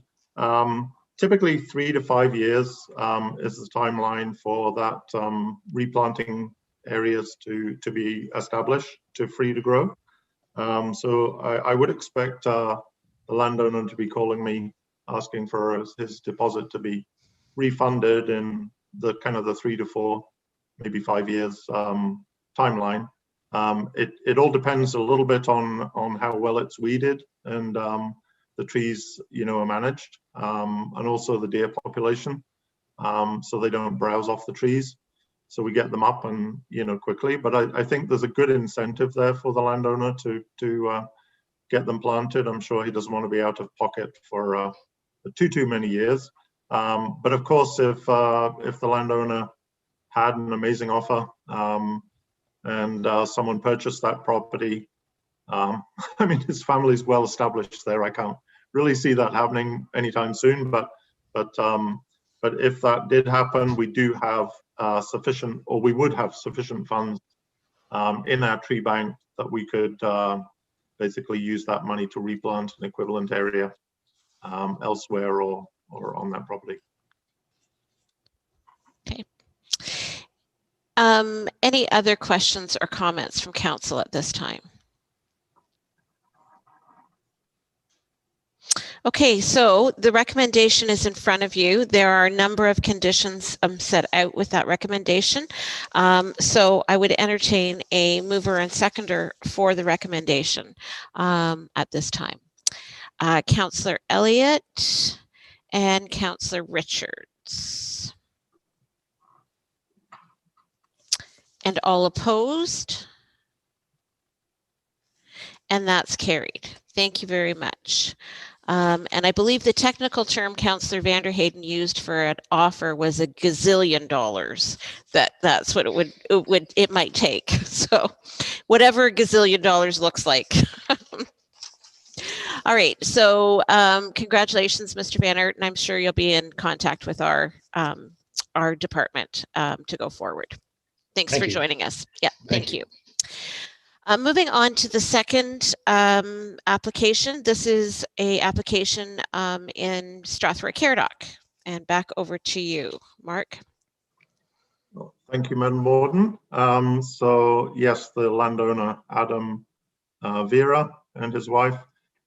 Typically 3 to 5 years is the timeline for that replanting areas to be established, to free to grow. So I would expect the landowner to be calling me asking for his deposit to be refunded in the kind of the 3 to 4, maybe 5 years timeline. It all depends a little bit on how well it's weeded and the trees, you know, are managed, and also the deer population, so they don't browse off the trees. So we get them up and, you know, quickly. But I think there's a good incentive there for the landowner to get them planted. I'm sure he doesn't want to be out of pocket for too many years. But of course, if the landowner had an amazing offer, and someone purchased that property. I mean, his family's well established there. I can't really see that happening anytime soon, but if that did happen, we do have sufficient, or we would have sufficient funds in our tree bank that we could basically use that money to replant an equivalent area elsewhere or on that property. Okay. Any other questions or comments from council at this time? Okay, so the recommendation is in front of you. There are a number of conditions set out with that recommendation. So I would entertain a mover and seconder for the recommendation at this time. Councillor Elliott and Councillor Richards. And all opposed? And that's carried. Thank you very much. And I believe the technical term Councillor Vanderheyden used for an offer was a gazillion dollars. That's what it might take. So whatever a gazillion dollars looks like. All right. So congratulations, Mr. Van Aert, and I'm sure you'll be in contact with our department to go forward. Thanks for joining us. Yeah, thank you. Moving on to the second application. This is a application in Strathroy-Caradoc, and back over to you, Mark. Well, thank you, Madam Warden. So yes, the landowner Adam Vera and his wife,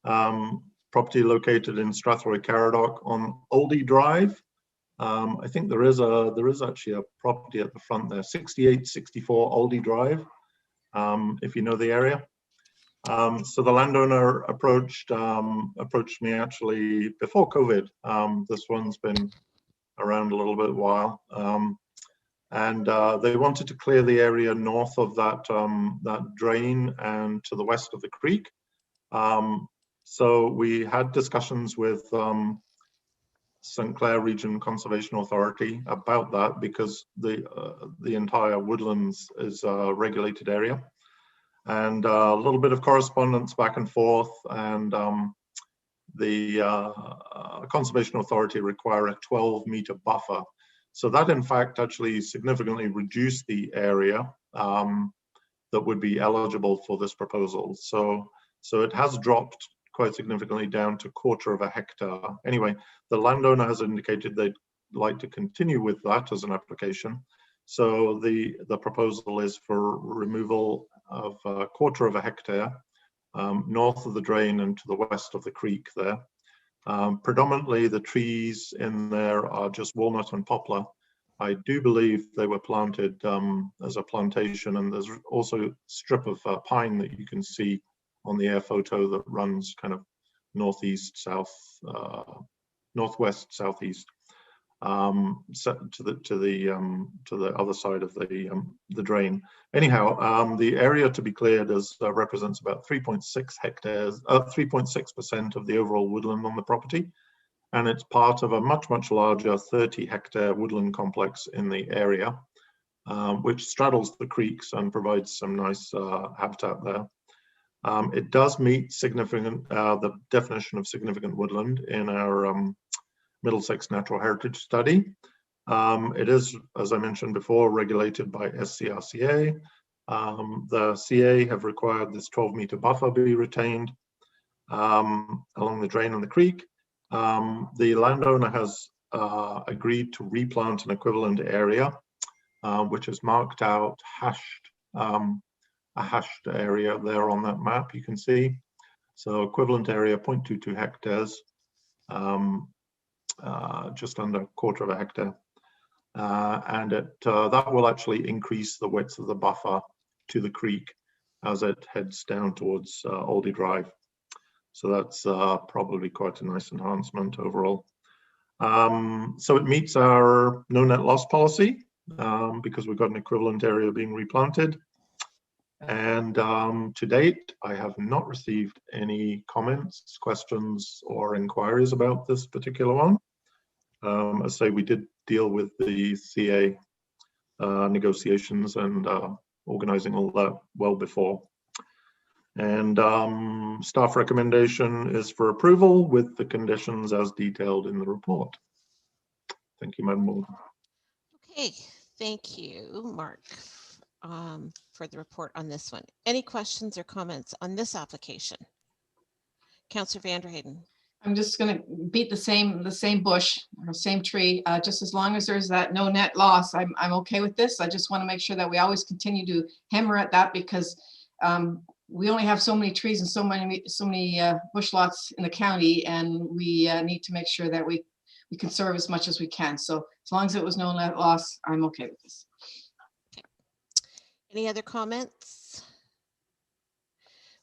property located in Strathroy-Caradoc on Oldie Drive. I think there is actually a property at the front there, 6864 Oldie Drive. If you know the area. So the landowner approached me actually before COVID. This one's been around a little bit while. And they wanted to clear the area north of that drain and to the west of the creek. So we had discussions with St. Clair Region Conservation Authority about that, because the entire woodlands is a regulated area, and a little bit of correspondence back and forth, and the Conservation Authority require a 12-meter buffer. So that in fact actually significantly reduced the area that would be eligible for this proposal. So it has dropped quite significantly down to 1/4 hectare. Anyway, the landowner has indicated they'd like to continue with that as an application. So the proposal is for removal of 1/4 hectare north of the drain and to the west of the creek there. Predominantly the trees in there are just walnut and poplar. I do believe they were planted as a plantation, and there's also a strip of pine that you can see on the air photo that runs kind of northeast, south, northwest, southeast, to the other side of the drain. Anyhow, the area to be cleared represents about 3.6 hectares, 3.6% of the overall woodland on the property, and it's part of a much larger 30-hectare woodland complex in the area, which straddles the creeks and provides some nice habitat there. It does meet the definition of significant woodland in our Middlesex Natural Heritage Study. It is, as I mentioned before, regulated by SCRCA. The CA have required this 12-meter buffer be retained along the drain and the creek. The landowner has agreed to replant an equivalent area, which is marked out, hashed, a hashed area there on that map you can see. So equivalent area 0.22 hectares, just under 1/4 hectare. And that will actually increase the width of the buffer to the creek as it heads down towards Oldie Drive. So that's probably quite a nice enhancement overall. So it meets our no net loss policy because we've got an equivalent area being replanted. And to date, I have not received any comments, questions, or inquiries about this particular one. As I say, we did deal with the CA negotiations, and organizing all that well before. And staff recommendation is for approval with the conditions as detailed in the report. Thank you, Madam Warden. Okay, thank you, Mark, for the report on this one. Any questions or comments on this application? Councillor Vanderheyden. I'm just going to beat the same bush or same tree. Just as long as there's that no net loss, I'm okay with this. I just want to make sure that we always continue to hammer at that, because we only have so many trees and so many bush lots in the county, and we need to make sure that we conserve as much as we can. So as long as it was no net loss, I'm okay with this. Okay. Any other comments?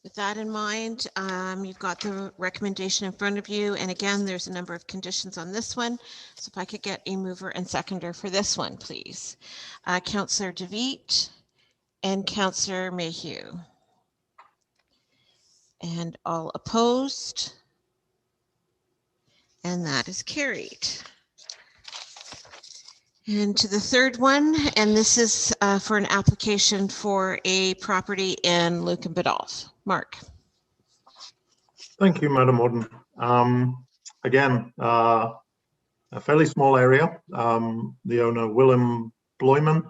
With that in mind, you've got the recommendation in front of you. And again, there's a number of conditions on this one. So if I could get a mover and seconder for this one, please. Councillor DeVitt and Councillor Mayhew. And all opposed. And that is carried. And to the third one, and this is for an application for a property in Lucan Biddulph. Mark. Thank you, Madam Warden. Again, a fairly small area. The owner, Willem Bloyman,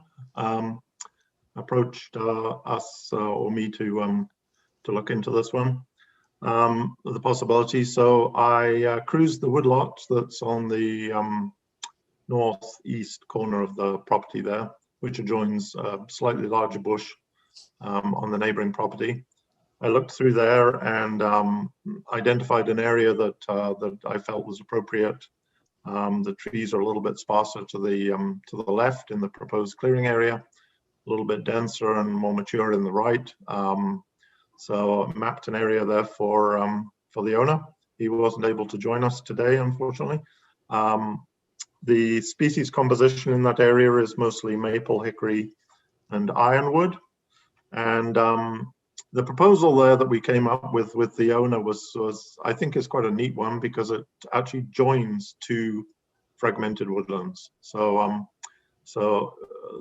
approached us or me to look into this one, the possibility. So I cruised the woodlot that's on the northeast corner of the property there, which adjoins a slightly larger bush on the neighboring property. I looked through there and identified an area that that I felt was appropriate. The trees are a little bit sparser to the left in the proposed clearing area, a little bit denser and more mature in the right. So I mapped an area there for the owner. He wasn't able to join us today, unfortunately. The species composition in that area is mostly maple, hickory, and ironwood. And the proposal there that we came up with the owner was I think is quite a neat one, because it actually joins two fragmented woodlands. So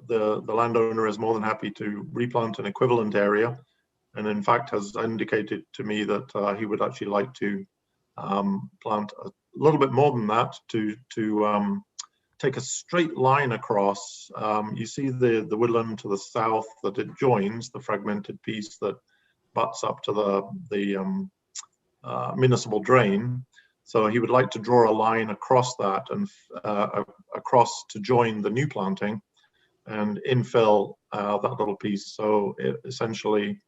the landowner is more than happy to replant an equivalent area, and in fact has indicated to me that he would actually like to plant a little bit more than that to take a straight line across. You see the woodland to the south that it joins, the fragmented piece that butts up to the municipal drain. So he would like to draw a line across that and across to join the new planting and infill that little piece. So essentially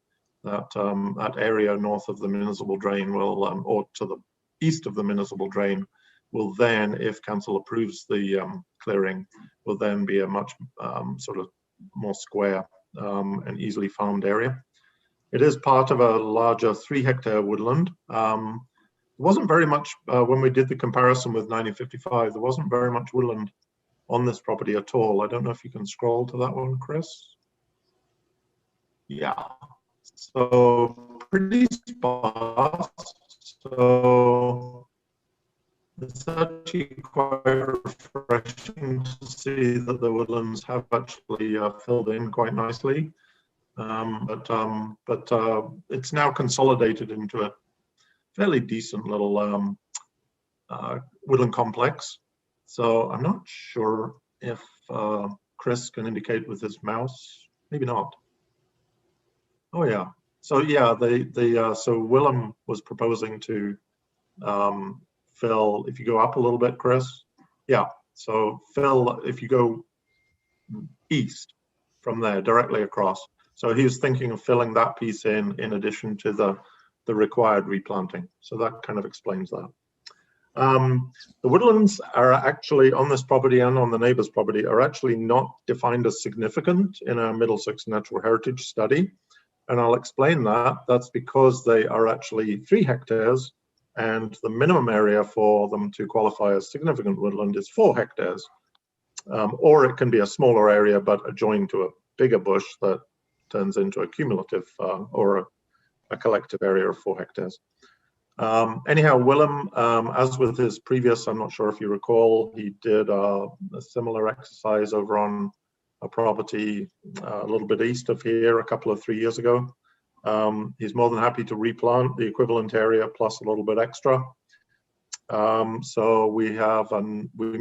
that that area north of the municipal drain will, or to the east of the municipal drain, will then, if council approves the clearing, will then be a much sort of more square and easily farmed area. It is part of a larger 3-hectare woodland. There wasn't very much, when we did the comparison with 1955, there wasn't very much woodland on this property at all. I don't know if you can scroll to that one, Chris. Yeah, so pretty sparse. So it's actually quite refreshing to see that the woodlands have actually filled in quite nicely. But it's now consolidated into a fairly decent little woodland complex. So I'm not sure if Chris can indicate with his mouse. Maybe not. Oh yeah. So yeah, so Willem was proposing to fill. If you go up a little bit, Chris. Yeah. So fill. If you go east from there, directly across. So he was thinking of filling that piece in addition to the required replanting. So that kind of explains that. The woodlands are actually on this property and on the neighbor's property are actually not defined as significant in our Middlesex Natural Heritage Study. And I'll explain that. That's because they are actually 3 hectares and the minimum area for them to qualify as significant woodland is 4 hectares. Or it can be a smaller area but adjoined to a bigger bush that turns into a cumulative or a collective area of 4 hectares. Anyhow, Willem, as with his previous, I'm not sure if you recall, he did a similar exercise over on a property a little bit east of here a couple of 3 years ago. He's more than happy to replant the equivalent area plus a little bit extra. So we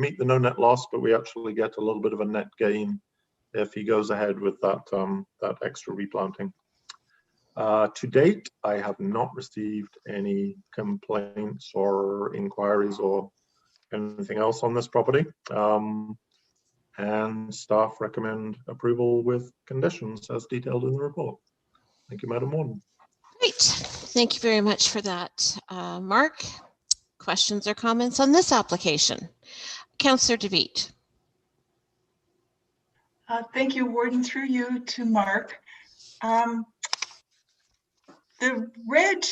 meet the no net loss, but we actually get a little bit of a net gain if he goes ahead with that that extra replanting. To date, I have not received any complaints or inquiries or anything else on this property. And staff recommend approval with conditions as detailed in the report. Thank you, Madam Warden. Great. Thank you very much for that. Mark, questions or comments on this application? Councillor DeVitt. Thank you, Warden, through you to Mark. The red,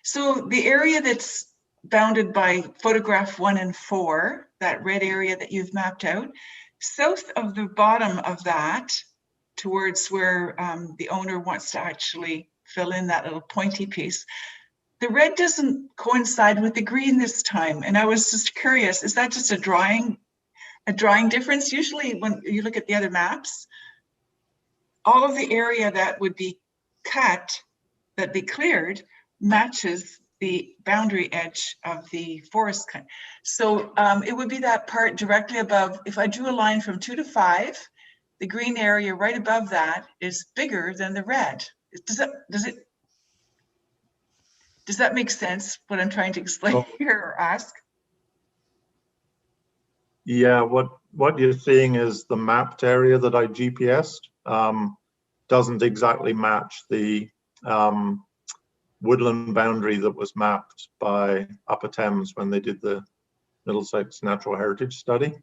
so the area that's bounded by photograph 1 and 4, that red area that you've mapped out, south of the bottom of that, towards where the owner wants to actually fill in that little pointy piece, the red doesn't coincide with the green this time. And I was just curious, is that just a drawing difference? Usually when you look at the other maps, all of the area that would be cut, that be cleared, matches the boundary edge of the forest. So it would be that part directly above. If I drew a line from 2 to 5, the green area right above that is bigger than the red. Does that make sense, what I'm trying to explain here or ask? Yeah, what you're seeing is the mapped area that I GPSed doesn't exactly match the woodland boundary that was mapped by Upper Thames when they did the Middlesex Natural Heritage Study.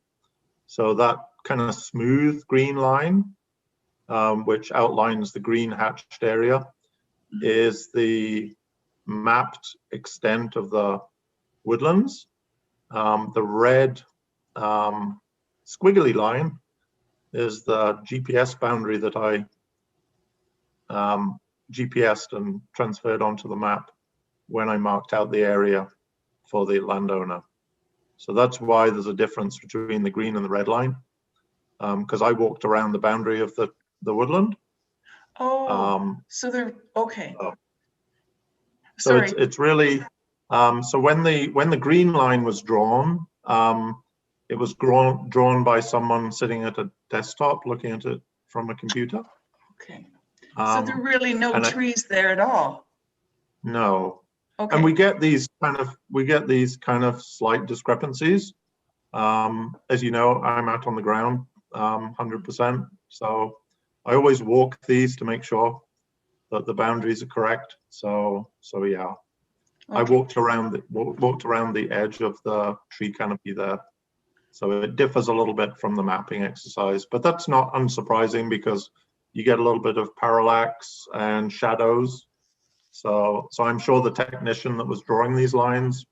So that kind of smooth green line, which outlines the green hatched area, is the mapped extent of the woodlands. The red squiggly line is the GPS boundary that I GPSed and transferred onto the map when I marked out the area for the landowner. So that's why there's a difference between the green and the red line, because I walked around the boundary of the woodland. Oh, so they're okay. So it's really so when the green line was drawn, it was drawn by someone sitting at a desktop looking at it from a computer. Okay. So there are really no trees there at all? No. Okay. And we get these kind of slight discrepancies. As you know, I'm out on the ground 100%. So I always walk these to make sure that the boundaries are correct. So yeah. Okay. I walked around the edge of the tree canopy there. So it differs a little bit from the mapping exercise, but that's not unsurprising because you get a little bit of parallax and shadows. So I'm sure the technician that was drawing these lines,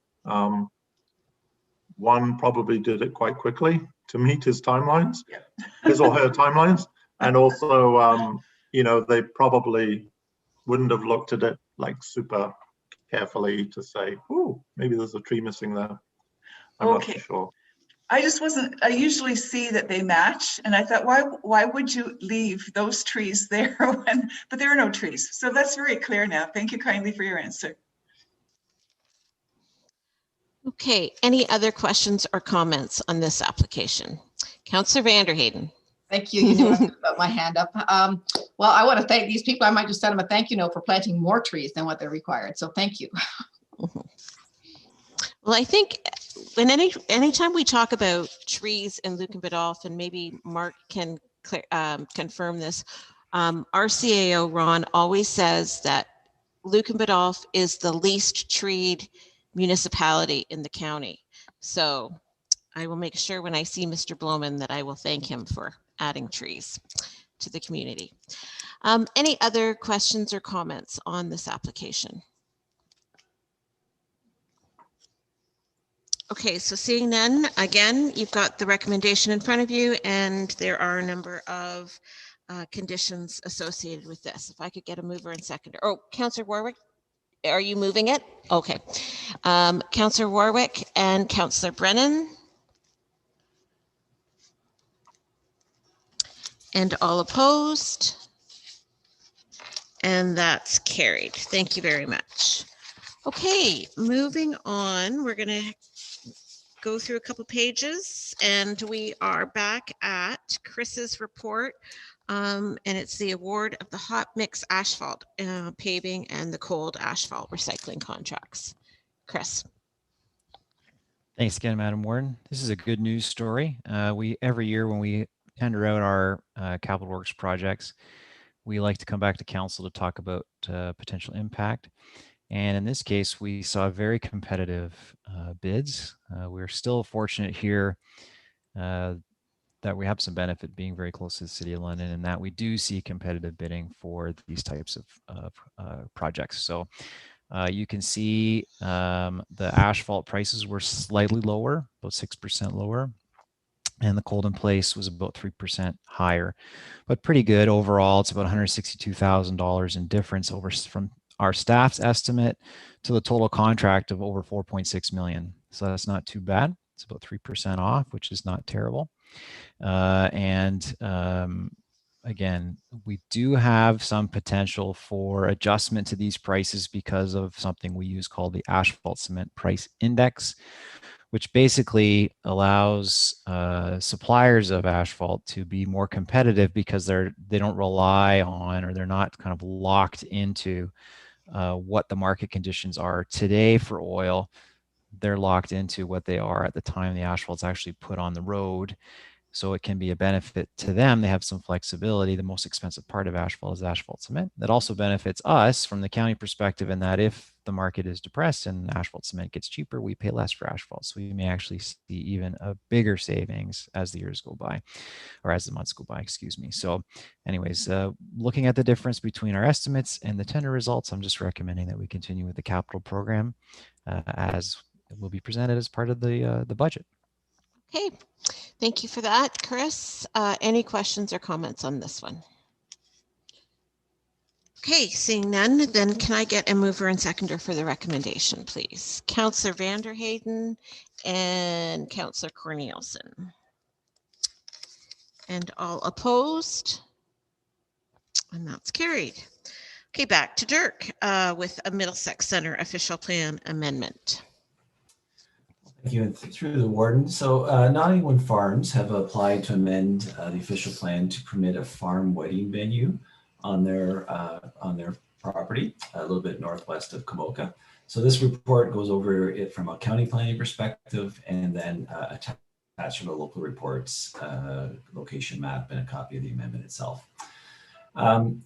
one probably did it quite quickly to meet his timelines, his or her timelines. And also, you know, they probably wouldn't have looked at it like super carefully to say, oh, maybe there's a tree missing there. I'm not too sure. I usually see that they match, and I thought, why would you leave those trees there but there are no trees. So that's very clear now. Thank you kindly for your answer. Okay, any other questions or comments on this application? Councillor Vanderheyden. Thank you. You knew I was going to put my hand up. Well, I want to thank these people. I might just send them a thank you note for planting more trees than what they're required. So thank you. Well, I think when anytime we talk about trees in Lucan Biddulph, and maybe Mark can confirm this, our CAO, Ron, always says that Lucan Biddulph is the least treed municipality in the county. So I will make sure when I see Mr. Bloman that I will thank him for adding trees to the community. Any other questions or comments on this application? Okay, so seeing none, again, you've got the recommendation in front of you, and there are a number of conditions associated with this. If I could get a mover and seconder. Oh, Councillor Warwick, are you moving it? Okay. Councillor Warwick and Councillor Brennan. And all opposed? And that's carried. Thank you very much. Okay, moving on, we're going to go through a couple pages and we are back at Chris's report. And it's the award of the hot mix asphalt paving and the cold asphalt recycling contracts. Chris. Thanks again, Madam Warden. This is a good news story. Every year when we tender out our capital works projects, we like to come back to council to talk about potential impact. And in this case, we saw very competitive bids. We're still fortunate here that we have some benefit being very close to the City of London, and that we do see competitive bidding for these types of projects. So you can see the asphalt prices were slightly lower, about 6% lower, and the cold in place was about 3% higher, but pretty good overall. It's about $162,000 in difference from our staff's estimate to the total contract of over 4.6 million. So that's not too bad. It's about 3% off, which is not terrible. Again, we do have some potential for adjustment to these prices because of something we use called the Asphalt Cement Price Index, which basically allows suppliers of asphalt to be more competitive because they don't rely on, or they're not kind of locked into what the market conditions are today for oil. They're locked into what they are at the time the asphalt's actually put on the road. So it can be a benefit to them. They have some flexibility. The most expensive part of asphalt is asphalt cement. That also benefits us from the county perspective in that if the market is depressed and asphalt cement gets cheaper, we pay less for asphalt. So we may actually see even a bigger savings as the years go by, or as the months go by, excuse me. So anyways, looking at the difference between our estimates and the tender results, I'm just recommending that we continue with the capital program as it will be presented as part of the budget. Okay, thank you for that, Chris. Any questions or comments on this one? Okay, seeing none, then can I get a mover and seconder for the recommendation, please? Councillor Vanderheyden and Councillor Cornelissen. And all opposed? And that's carried. Okay, back to Dirk with a Middlesex Centre official plan amendment. Thank you. Through the warden. So Nottingham Farms have applied to amend the official plan to permit a farm wedding venue on their property, a little bit northwest of Kamoka. So this report goes over it from a county planning perspective, and then attached from a local reports location map and a copy of the amendment itself.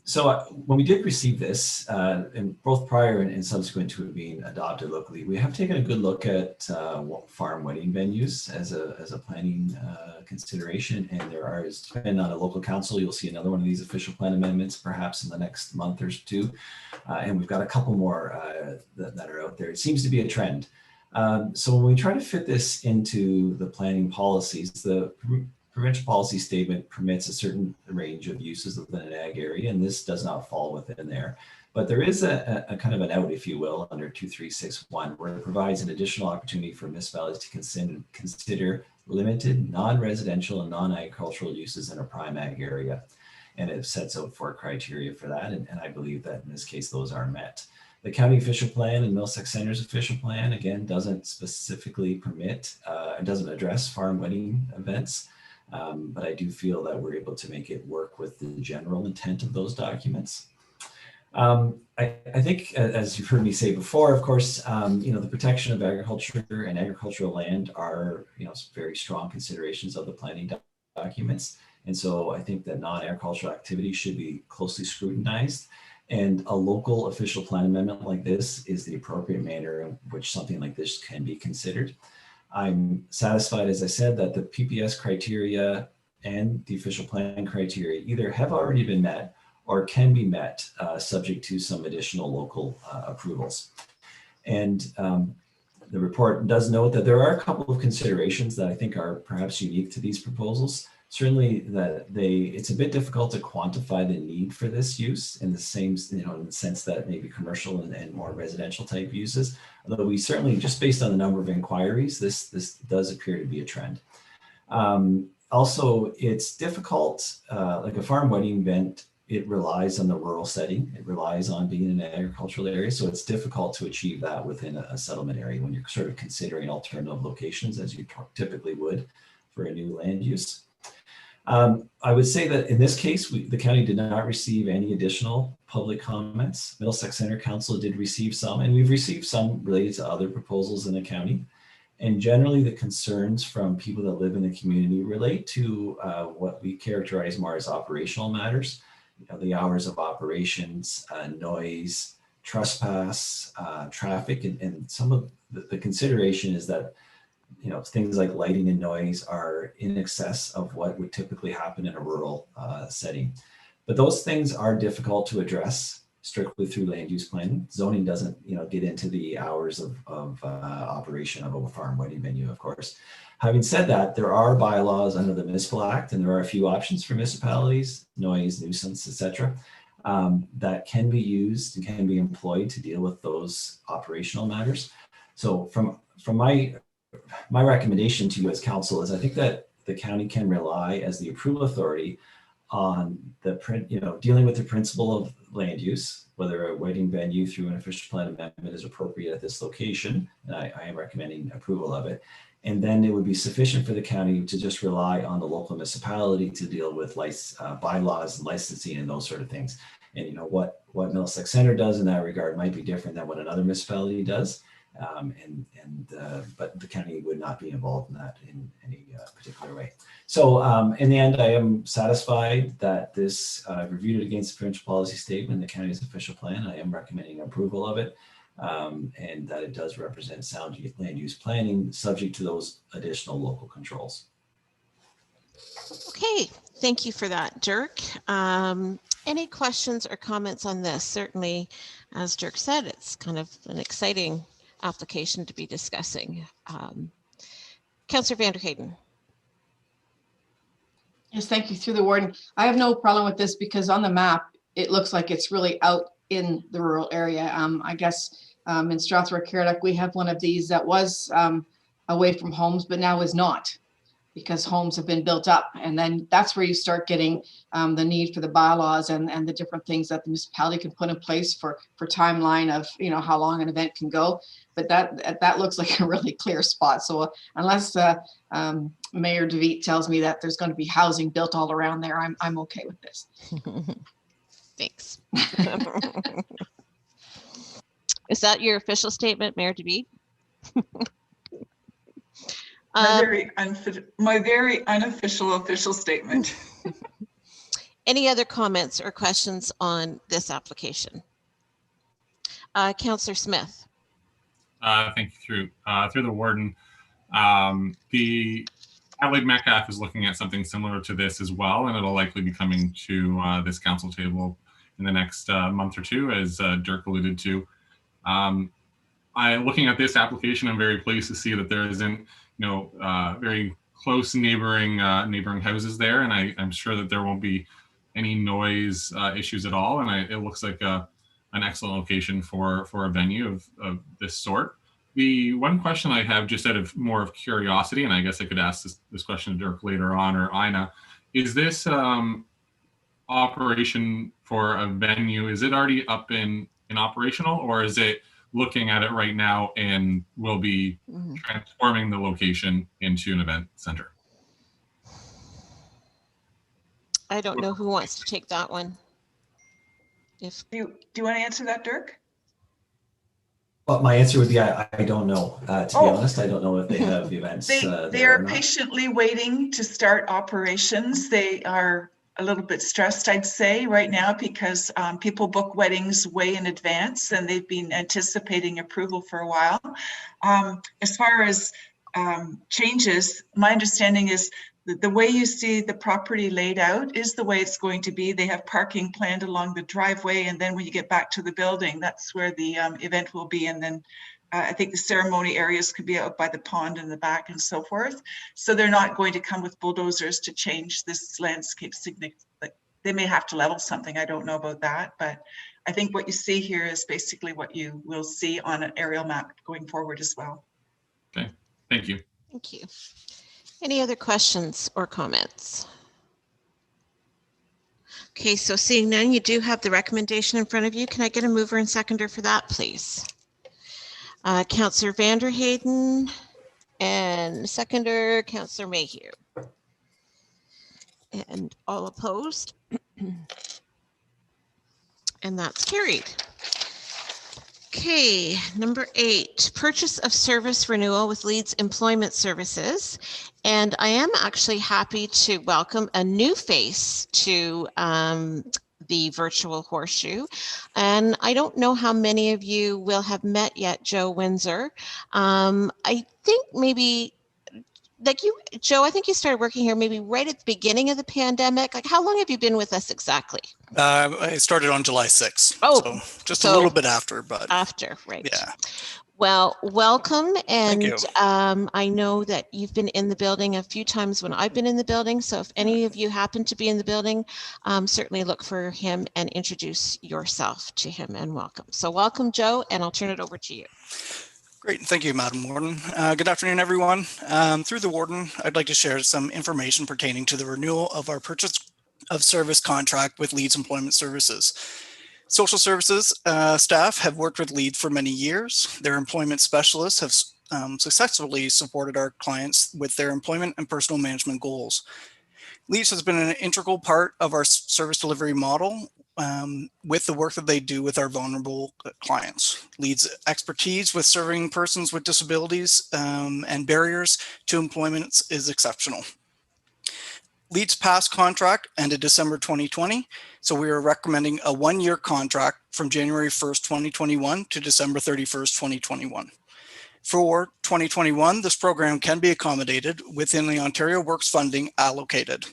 So when we did receive this, and both prior and subsequent to it being adopted locally, we have taken a good look at farm wedding venues as a planning consideration. And there is, depending on a local council, you'll see another one of these official plan amendments perhaps in the next month or two. And we've got a couple more that are out there. It seems to be a trend. So when we try to fit this into the planning policies, the provincial policy statement permits a certain range of uses within an ag area, and this does not fall within there. But there is a kind of an out, if you will, under 2361, where it provides an additional opportunity for municipalities to consider limited non-residential and non-agricultural uses in a prime ag area. And it sets out 4 criteria for that, and I believe that in this case, those are met. The county official plan and Middlesex Centre's official plan, again, doesn't specifically permit, it doesn't address farm wedding events. But I do feel that we're able to make it work with the general intent of those documents. I think, as you've heard me say before, of course, the protection of agriculture and agricultural land are, very strong considerations of the planning documents. And so I think that non-agricultural activities should be closely scrutinized. And a local official plan amendment like this is the appropriate manner in which something like this can be considered. I'm satisfied, as I said, that the PPS criteria and the official plan criteria either have already been met or can be met subject to some additional local approvals. And the report does note that there are a couple of considerations that I think are perhaps unique to these proposals. Certainly that it's a bit difficult to quantify the need for this use in the same, in the sense that maybe commercial and more residential type uses. Although we certainly, just based on the number of inquiries, this does appear to be a trend. Also, it's difficult, like a farm wedding event, it relies on the rural setting. It relies on being in an agricultural area. So it's difficult to achieve that within a settlement area when you're sort of considering alternative locations as you typically would for a new land use. I would say that in this case, the county did not receive any additional public comments. Middlesex Center Council did receive some, and we've received some related to other proposals in the county. And generally the concerns from people that live in the community relate to what we characterize more as operational matters. You know, the hours of operations, noise, trespass, traffic, and some of the consideration is that, you know, things like lighting and noise are in excess of what would typically happen in a rural setting. But those things are difficult to address strictly through land use planning. Zoning doesn't, you know, get into the hours of operation of a farm wedding venue, of course. Having said that, there are bylaws under the Municipal Act, and there are a few options for municipalities, noise, nuisance, etc., that can be used and can be employed to deal with those operational matters. So from my recommendation to you as council is I think that the county can rely as the approval authority on the dealing with the principle of land use, whether a wedding venue through an official plan amendment is appropriate at this location, and I am recommending approval of it. And then it would be sufficient for the county to just rely on the local municipality to deal with bylaws and licensing and those sort of things. And you know what Middlesex Center does in that regard might be different than what another municipality does. But the county would not be involved in that in any particular way. So in the end, I am satisfied that this reviewed it against the provincial policy statement, the county's official plan. I am recommending approval of it, and that it does represent sound land use planning subject to those additional local controls. Okay, thank you for that, Dirk. Any questions or comments on this? Certainly, as Dirk said, it's kind of an exciting application to be discussing. Councillor Van der Hayden. Yes, thank you. Through the warden. I have no problem with this because on the map, it looks like it's really out in the rural area. I guess in Strathroy-Caradoc, we have one of these that was away from homes, but now is not, because homes have been built up. And then that's where you start getting the need for the bylaws and the different things that the municipality can put in place for timeline of, you know, how long an event can go. But that looks like a really clear spot. So unless Mayor DeVete tells me that there's going to be housing built all around there, I'm okay with this. Thanks. Is that your official statement, Mayor DeVete? My very unofficial official statement. Any other comments or questions on this application? Councillor Smith. Thank you, through the warden. The Adelaide Metcalf is looking at something similar to this as well, and it'll likely be coming to this council table in the next month or two, as Dirk alluded to. Looking at this application, I'm very pleased to see that there isn't, very close neighboring houses there, and I'm sure that there won't be any noise issues at all. And it looks like an excellent location for a venue of this sort. The one question I have, just out of more of curiosity, and I guess I could ask this question to Dirk later on, or Ina, is this operation for a venue, is it already up in operational, or is it looking at it right now and will be transforming the location into an event center? I don't know who wants to take that one. Do you want to answer that, Dirk? Well, my answer would be I don't know. To be honest, I don't know if they have events. They are patiently waiting to start operations. They are a little bit stressed, I'd say, right now, because people book weddings way in advance and they've been anticipating approval for a while. As far as changes, my understanding is that the way you see the property laid out is the way it's going to be. They have parking planned along the driveway, and then when you get back to the building, that's where the event will be. And then I think the ceremony areas could be out by the pond in the back and so forth. So they're not going to come with bulldozers to change this landscape significantly. They may have to level something, I don't know about that, but I think what you see here is basically what you will see on an aerial map going forward as well. Okay, thank you. Thank you. Any other questions or comments? Okay, so seeing none, you do have the recommendation in front of you. Can I get a mover and seconder for that, please? Councillor Vanderheyden and seconder Councillor Mayhew. And all opposed? And that's carried. Okay, number 8, purchase of service renewal with Leeds Employment Services. And I am actually happy to welcome a new face to the virtual horseshoe. And I don't know how many of you will have met yet Joe Windsor. I think maybe, like you, Joe, I think you started working here maybe right at the beginning of the pandemic. Like, how long have you been with us exactly? I started on July 6th. Oh, so just a little bit after, but after, right? Yeah. Well, welcome. And you. I know that you've been in the building a few times when I've been in the building. So if any of you happen to be in the building, certainly look for him and introduce yourself to him and welcome. So welcome, Joe, and I'll turn it over to you. Great. Thank you, Madam Warden. Good afternoon, everyone. Through the Warden, I'd like to share some information pertaining to the renewal of our purchase of service contract with Leeds Employment Services. Social services staff have worked with Leeds for many years. Their employment specialists have successfully supported our clients with their employment and personal management goals. Leeds has been an integral part of our service delivery model with the work that they do with our vulnerable clients. Leeds' expertise with serving persons with disabilities and barriers to employment is exceptional. Leeds' past contract ended December 2020, so we are recommending a 1-year contract from January 1st, 2021 to December 31st, 2021. For 2021, this program can be accommodated within the Ontario Works funding allocated.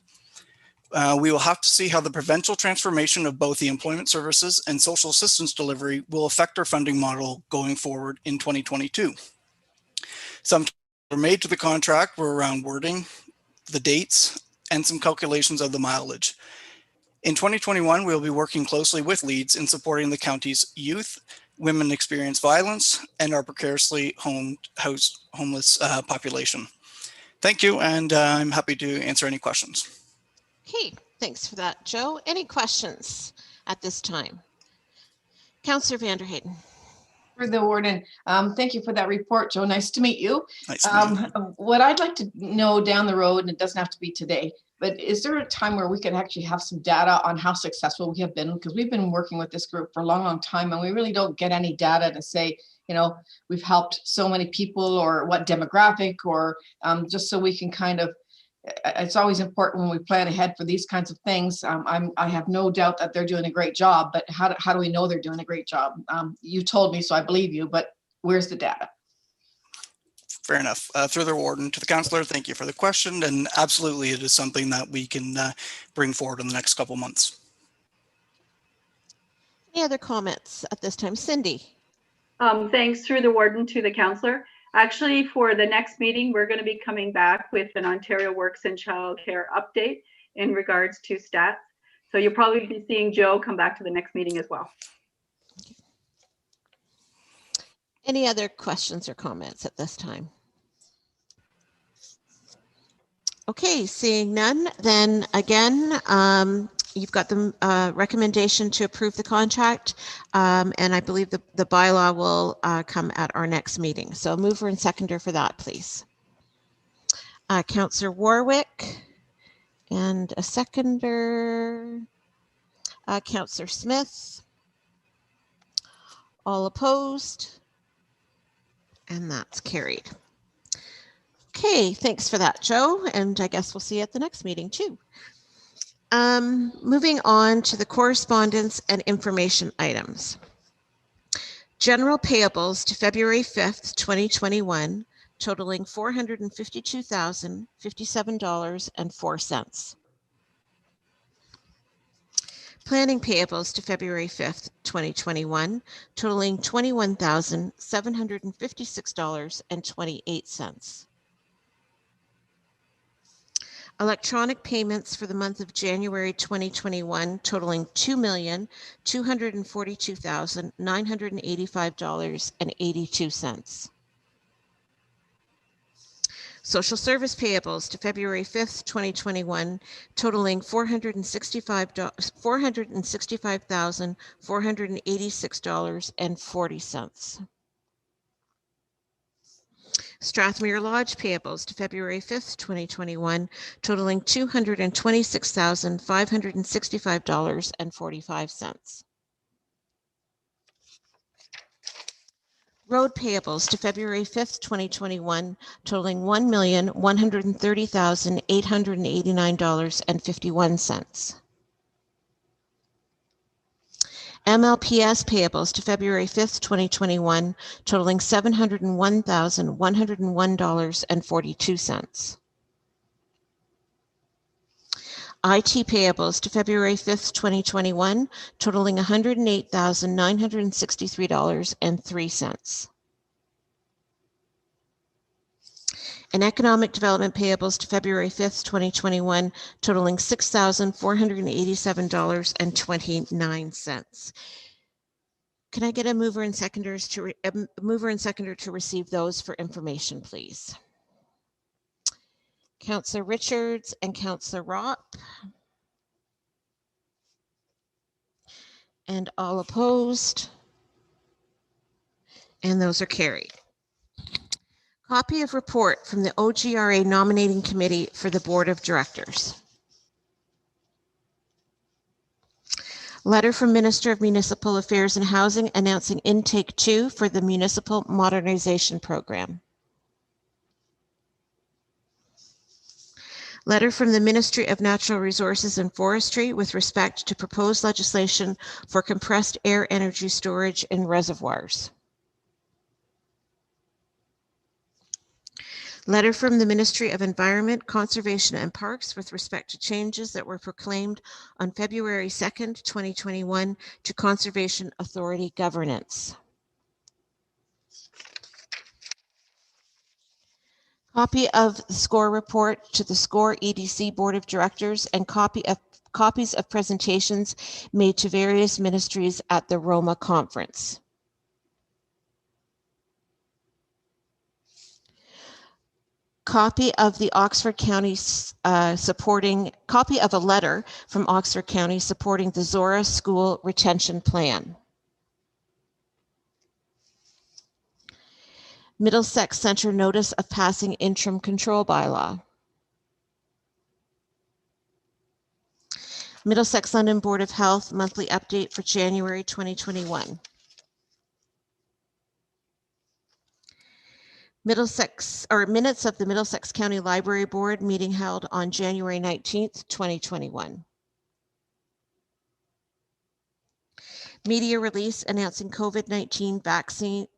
We will have to see how the provincial transformation of both the employment services and social assistance delivery will affect our funding model going forward in 2022. Some changes were made to the contract were around wording, the dates, and some calculations of the mileage. In 2021, we'll be working closely with Leeds in supporting the county's youth, women experience violence, and our precariously homeless population. Thank you, and I'm happy to answer any questions. Okay, thanks for that, Joe. Any questions at this time? Councillor Vanderheyden. For the Warden, thank you for that report, Joe. Nice to meet you. Nice to meet you. What I'd like to know down the road, and it doesn't have to be today, but is there a time where we could actually have some data on how successful we have been? Because we've been working with this group for a long, long time, and we really don't get any data to say, you know, we've helped so many people or what demographic, or just so we can kind of, it's always important when we plan ahead for these kinds of things. I have no doubt that they're doing a great job, but how do we know they're doing a great job? You told me, so I believe you, but where's the data? Fair enough. Through the Warden to the councillor, thank you for the question. And absolutely, it is something that we can bring forward in the next couple months. Any other comments at this time? Cindy. Thanks through the Warden to the councillor. Actually, for the next meeting, we're going to be coming back with an Ontario Works and Childcare update in regards to stats. So you'll probably be seeing Joe come back to the next meeting as well. Any other questions or comments at this time? Okay, seeing none, then again, you've got the recommendation to approve the contract, and I believe the bylaw will come at our next meeting. So mover and seconder for that, please. Councillor Warwick, and a seconder, Councillor Smith. All opposed, and that's carried. Okay, thanks for that, Joe, and I guess we'll see you at the next meeting too. Moving on to the correspondence and information items. General payables to February 5th, 2021, totaling $452,057.04. Planning payables to February 5th, 2021, totaling $21,756.28. Electronic payments for the month of January 2021 totaling $2,242,985.82. Social service payables to February 5th, 2021, totaling $465,486.40. Strathmere Lodge payables to February 5th, 2021, totaling $226,565.45. Road payables to February 5th, 2021, totaling $1,130,889.51. MLPS payables to February 5th, 2021, totaling $701,101.42. IT payables to February 5th, 2021, totaling $108,963.03. And economic development payables to February 5th, 2021, totaling $6,487.29. Can I get a mover and seconder to receive those for information, please? Councillor Richards and Councillor Ropp. And all opposed. And those are carried. Copy of report from the OGRA nominating committee for the Board of Directors. Letter from Minister of Municipal Affairs and Housing announcing intake 2 for the Municipal Modernization Program. Letter from the Ministry of Natural Resources and Forestry with respect to proposed legislation for compressed air energy storage in reservoirs. Letter from the Ministry of Environment, Conservation and Parks with respect to changes that were proclaimed on February 2nd, 2021 to Conservation Authority governance. Copy of the SCORE report to the SCORE EDC Board of Directors and copies of presentations made to various ministries at the Roma conference. Copy of the Oxford County copy of a letter from Oxford County supporting the Zora School Retention Plan. Middlesex Centre notice of passing interim control bylaw. Middlesex London Board of Health monthly update for January 2021. Minutes of the Middlesex County Library Board meeting held on January 19th, 2021. Media release announcing COVID-19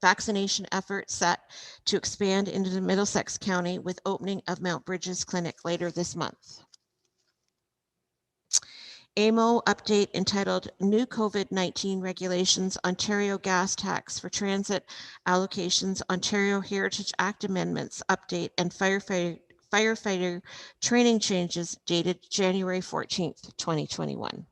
vaccination efforts set to expand into the Middlesex County with opening of Mount Bridges Clinic later this month. AMO update entitled New COVID-19 Regulations, Ontario Gas Tax for Transit Allocations, Ontario Heritage Act Amendments update, and firefighter training changes dated January 14th, 2021.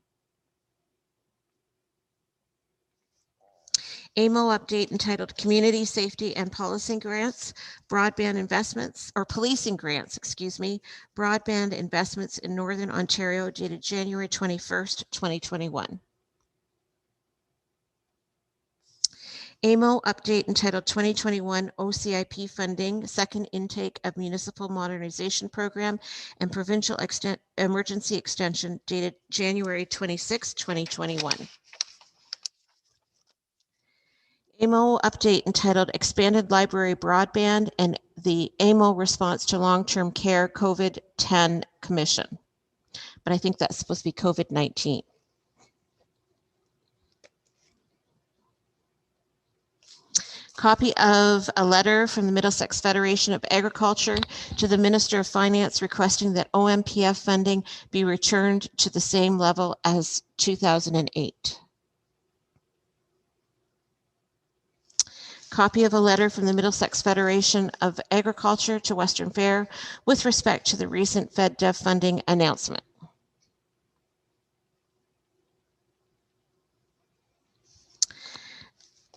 AMO update entitled Community Safety and Policing Grants, Broadband Investments, or Policing Grants, excuse me, Broadband Investments in Northern Ontario dated January 21st, 2021. AMO update entitled 2021 OCIP Funding, Second Intake of Municipal Modernization Program and Provincial Emergency Extension dated January 26, 2021. AMO update entitled Expanded Library Broadband and the AMO Response to Long-Term Care COVID-10 Commission. But I think that's supposed to be COVID-19. Copy of a letter from the Middlesex Federation of Agriculture to the Minister of Finance requesting that OMPF funding be returned to the same level as 2008. Copy of a letter from the Middlesex Federation of Agriculture to Western Fair with respect to the recent FedDev funding announcement.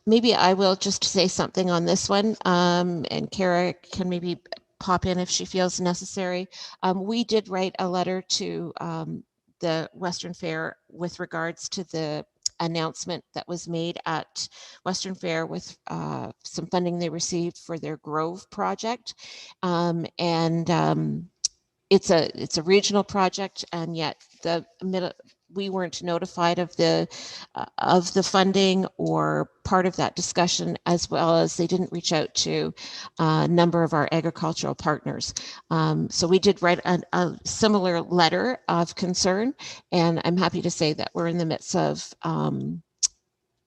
Maybe I will just say something on this one, and Kara can maybe pop in if she feels necessary. We did write a letter to the Western Fair with regards to the announcement that was made at Western Fair with some funding they received for their Grove project. It's a regional project, and yet we weren't notified of the funding or part of that discussion, as well as they didn't reach out to a number of our agricultural partners. So we did write a similar letter of concern, and I'm happy to say that we're in the midst of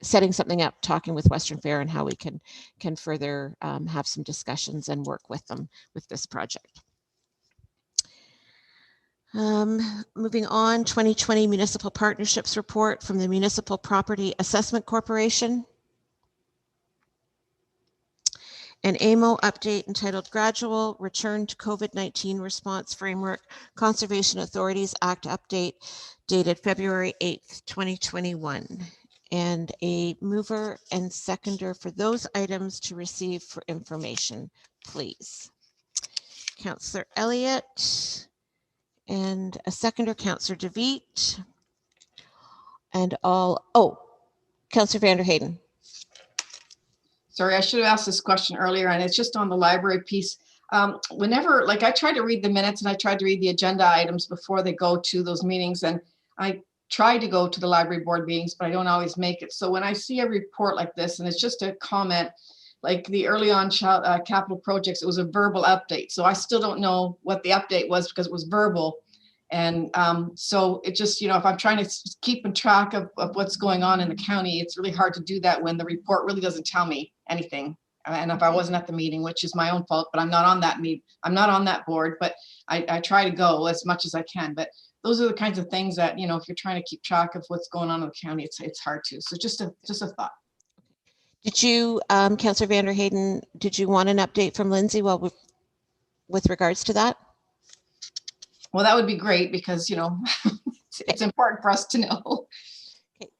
setting something up, talking with Western Fair and how we can further have some discussions and work with them with this project. Moving on, 2020 Municipal Partnerships Report from the Municipal Property Assessment Corporation. An AMO update entitled Gradual Return to COVID-19 Response Framework Conservation Authorities Act Update dated February 8th, 2021. And a mover and seconder for those items to receive for information, please. Councillor Elliott. And a seconder, Councillor DeVitt. And Councillor Vander Hayden. Sorry, I should have asked this question earlier, and it's just on the library piece. Whenever, like, I try to read the minutes and I try to read the agenda items before they go to those meetings, and I try to go to the library board meetings, but I don't always make it. So when I see a report like this, and it's just a comment, like the early on capital projects, it was a verbal update. So I still don't know what the update was because it was verbal. And so it just, if I'm trying to keep in track of what's going on in the county, it's really hard to do that when the report really doesn't tell me anything. And if I wasn't at the meeting, which is my own fault, but I'm not on that board, but I try to go as much as I can. But those are the kinds of things that, if you're trying to keep track of what's going on in the county, it's hard to. So just a thought. Did you, Councillor Vander Hayden, did you want an update from Lindsay with regards to that? Well, that would be great because, it's important for us to know. Okay.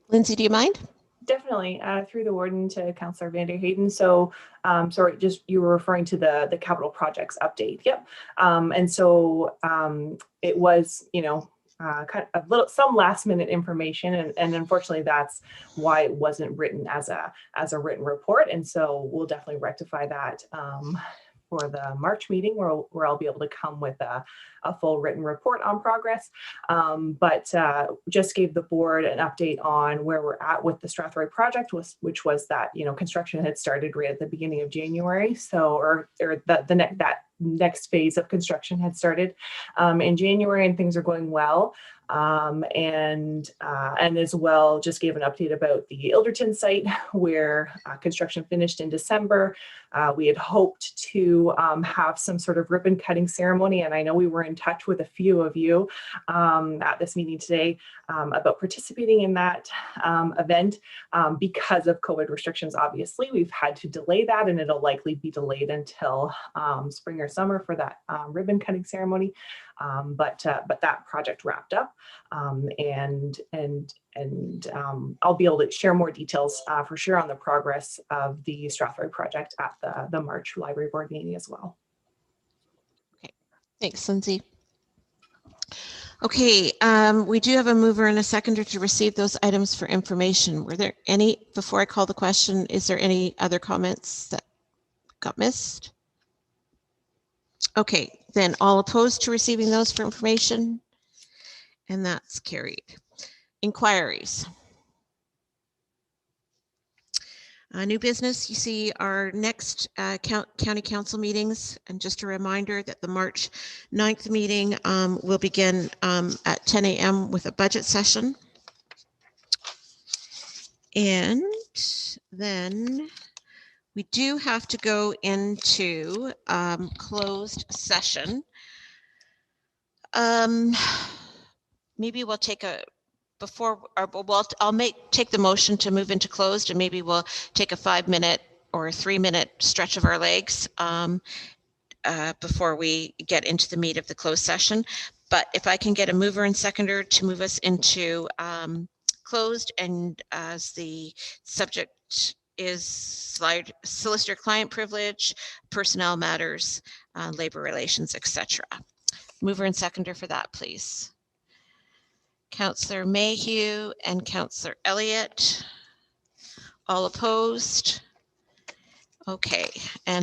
Lindsay, do you mind? Definitely, through the warden to Councillor Vander Hayden. So, sorry, just you were referring to the capital projects update. Yep. And so it was, kind of some last minute information, and unfortunately that's why it wasn't written as a written report. And so we'll definitely rectify that for the March meeting, where I'll be able to come with a full written report on progress. But just gave the board an update on where we're at with the Strathroy project, which was that, construction had started right at the beginning of January. So, or that next phase of construction had started in January, and things are going well. And as well, just gave an update about the Ilderton site where construction finished in December. We had hoped to have some sort of ribbon cutting ceremony, and I know we were in touch with a few of you at this meeting today about participating in that event. Because of COVID restrictions, obviously, we've had to delay that, and it'll likely be delayed until spring or summer for that ribbon cutting ceremony. But that project wrapped up, and I'll be able to share more details for sure on the progress of the Strathroy project at the March library board meeting as well. Okay, thanks, Lindsay. Okay, we do have a mover and a seconder to receive those items for information. Were there any, before I call the question, is there any other comments that got missed? Okay, then all opposed to receiving those for information, and that's carried. Inquiries. New business, you see our next county council meetings, and just a reminder that the March 9th meeting will begin at 10 a.m. with a budget session. And then we do have to go into closed session. Maybe we'll take a take the motion to move into closed, and maybe we'll take a 5-minute or a 3-minute stretch of our legs before we get into the meat of the closed session. But if I can get a mover and seconder to move us into closed, and as the subject is solicitor-client privilege, personnel matters, labor relations, etc. Mover and seconder for that, please. Councillor Mayhew and Councillor Elliott. All opposed? Okay, and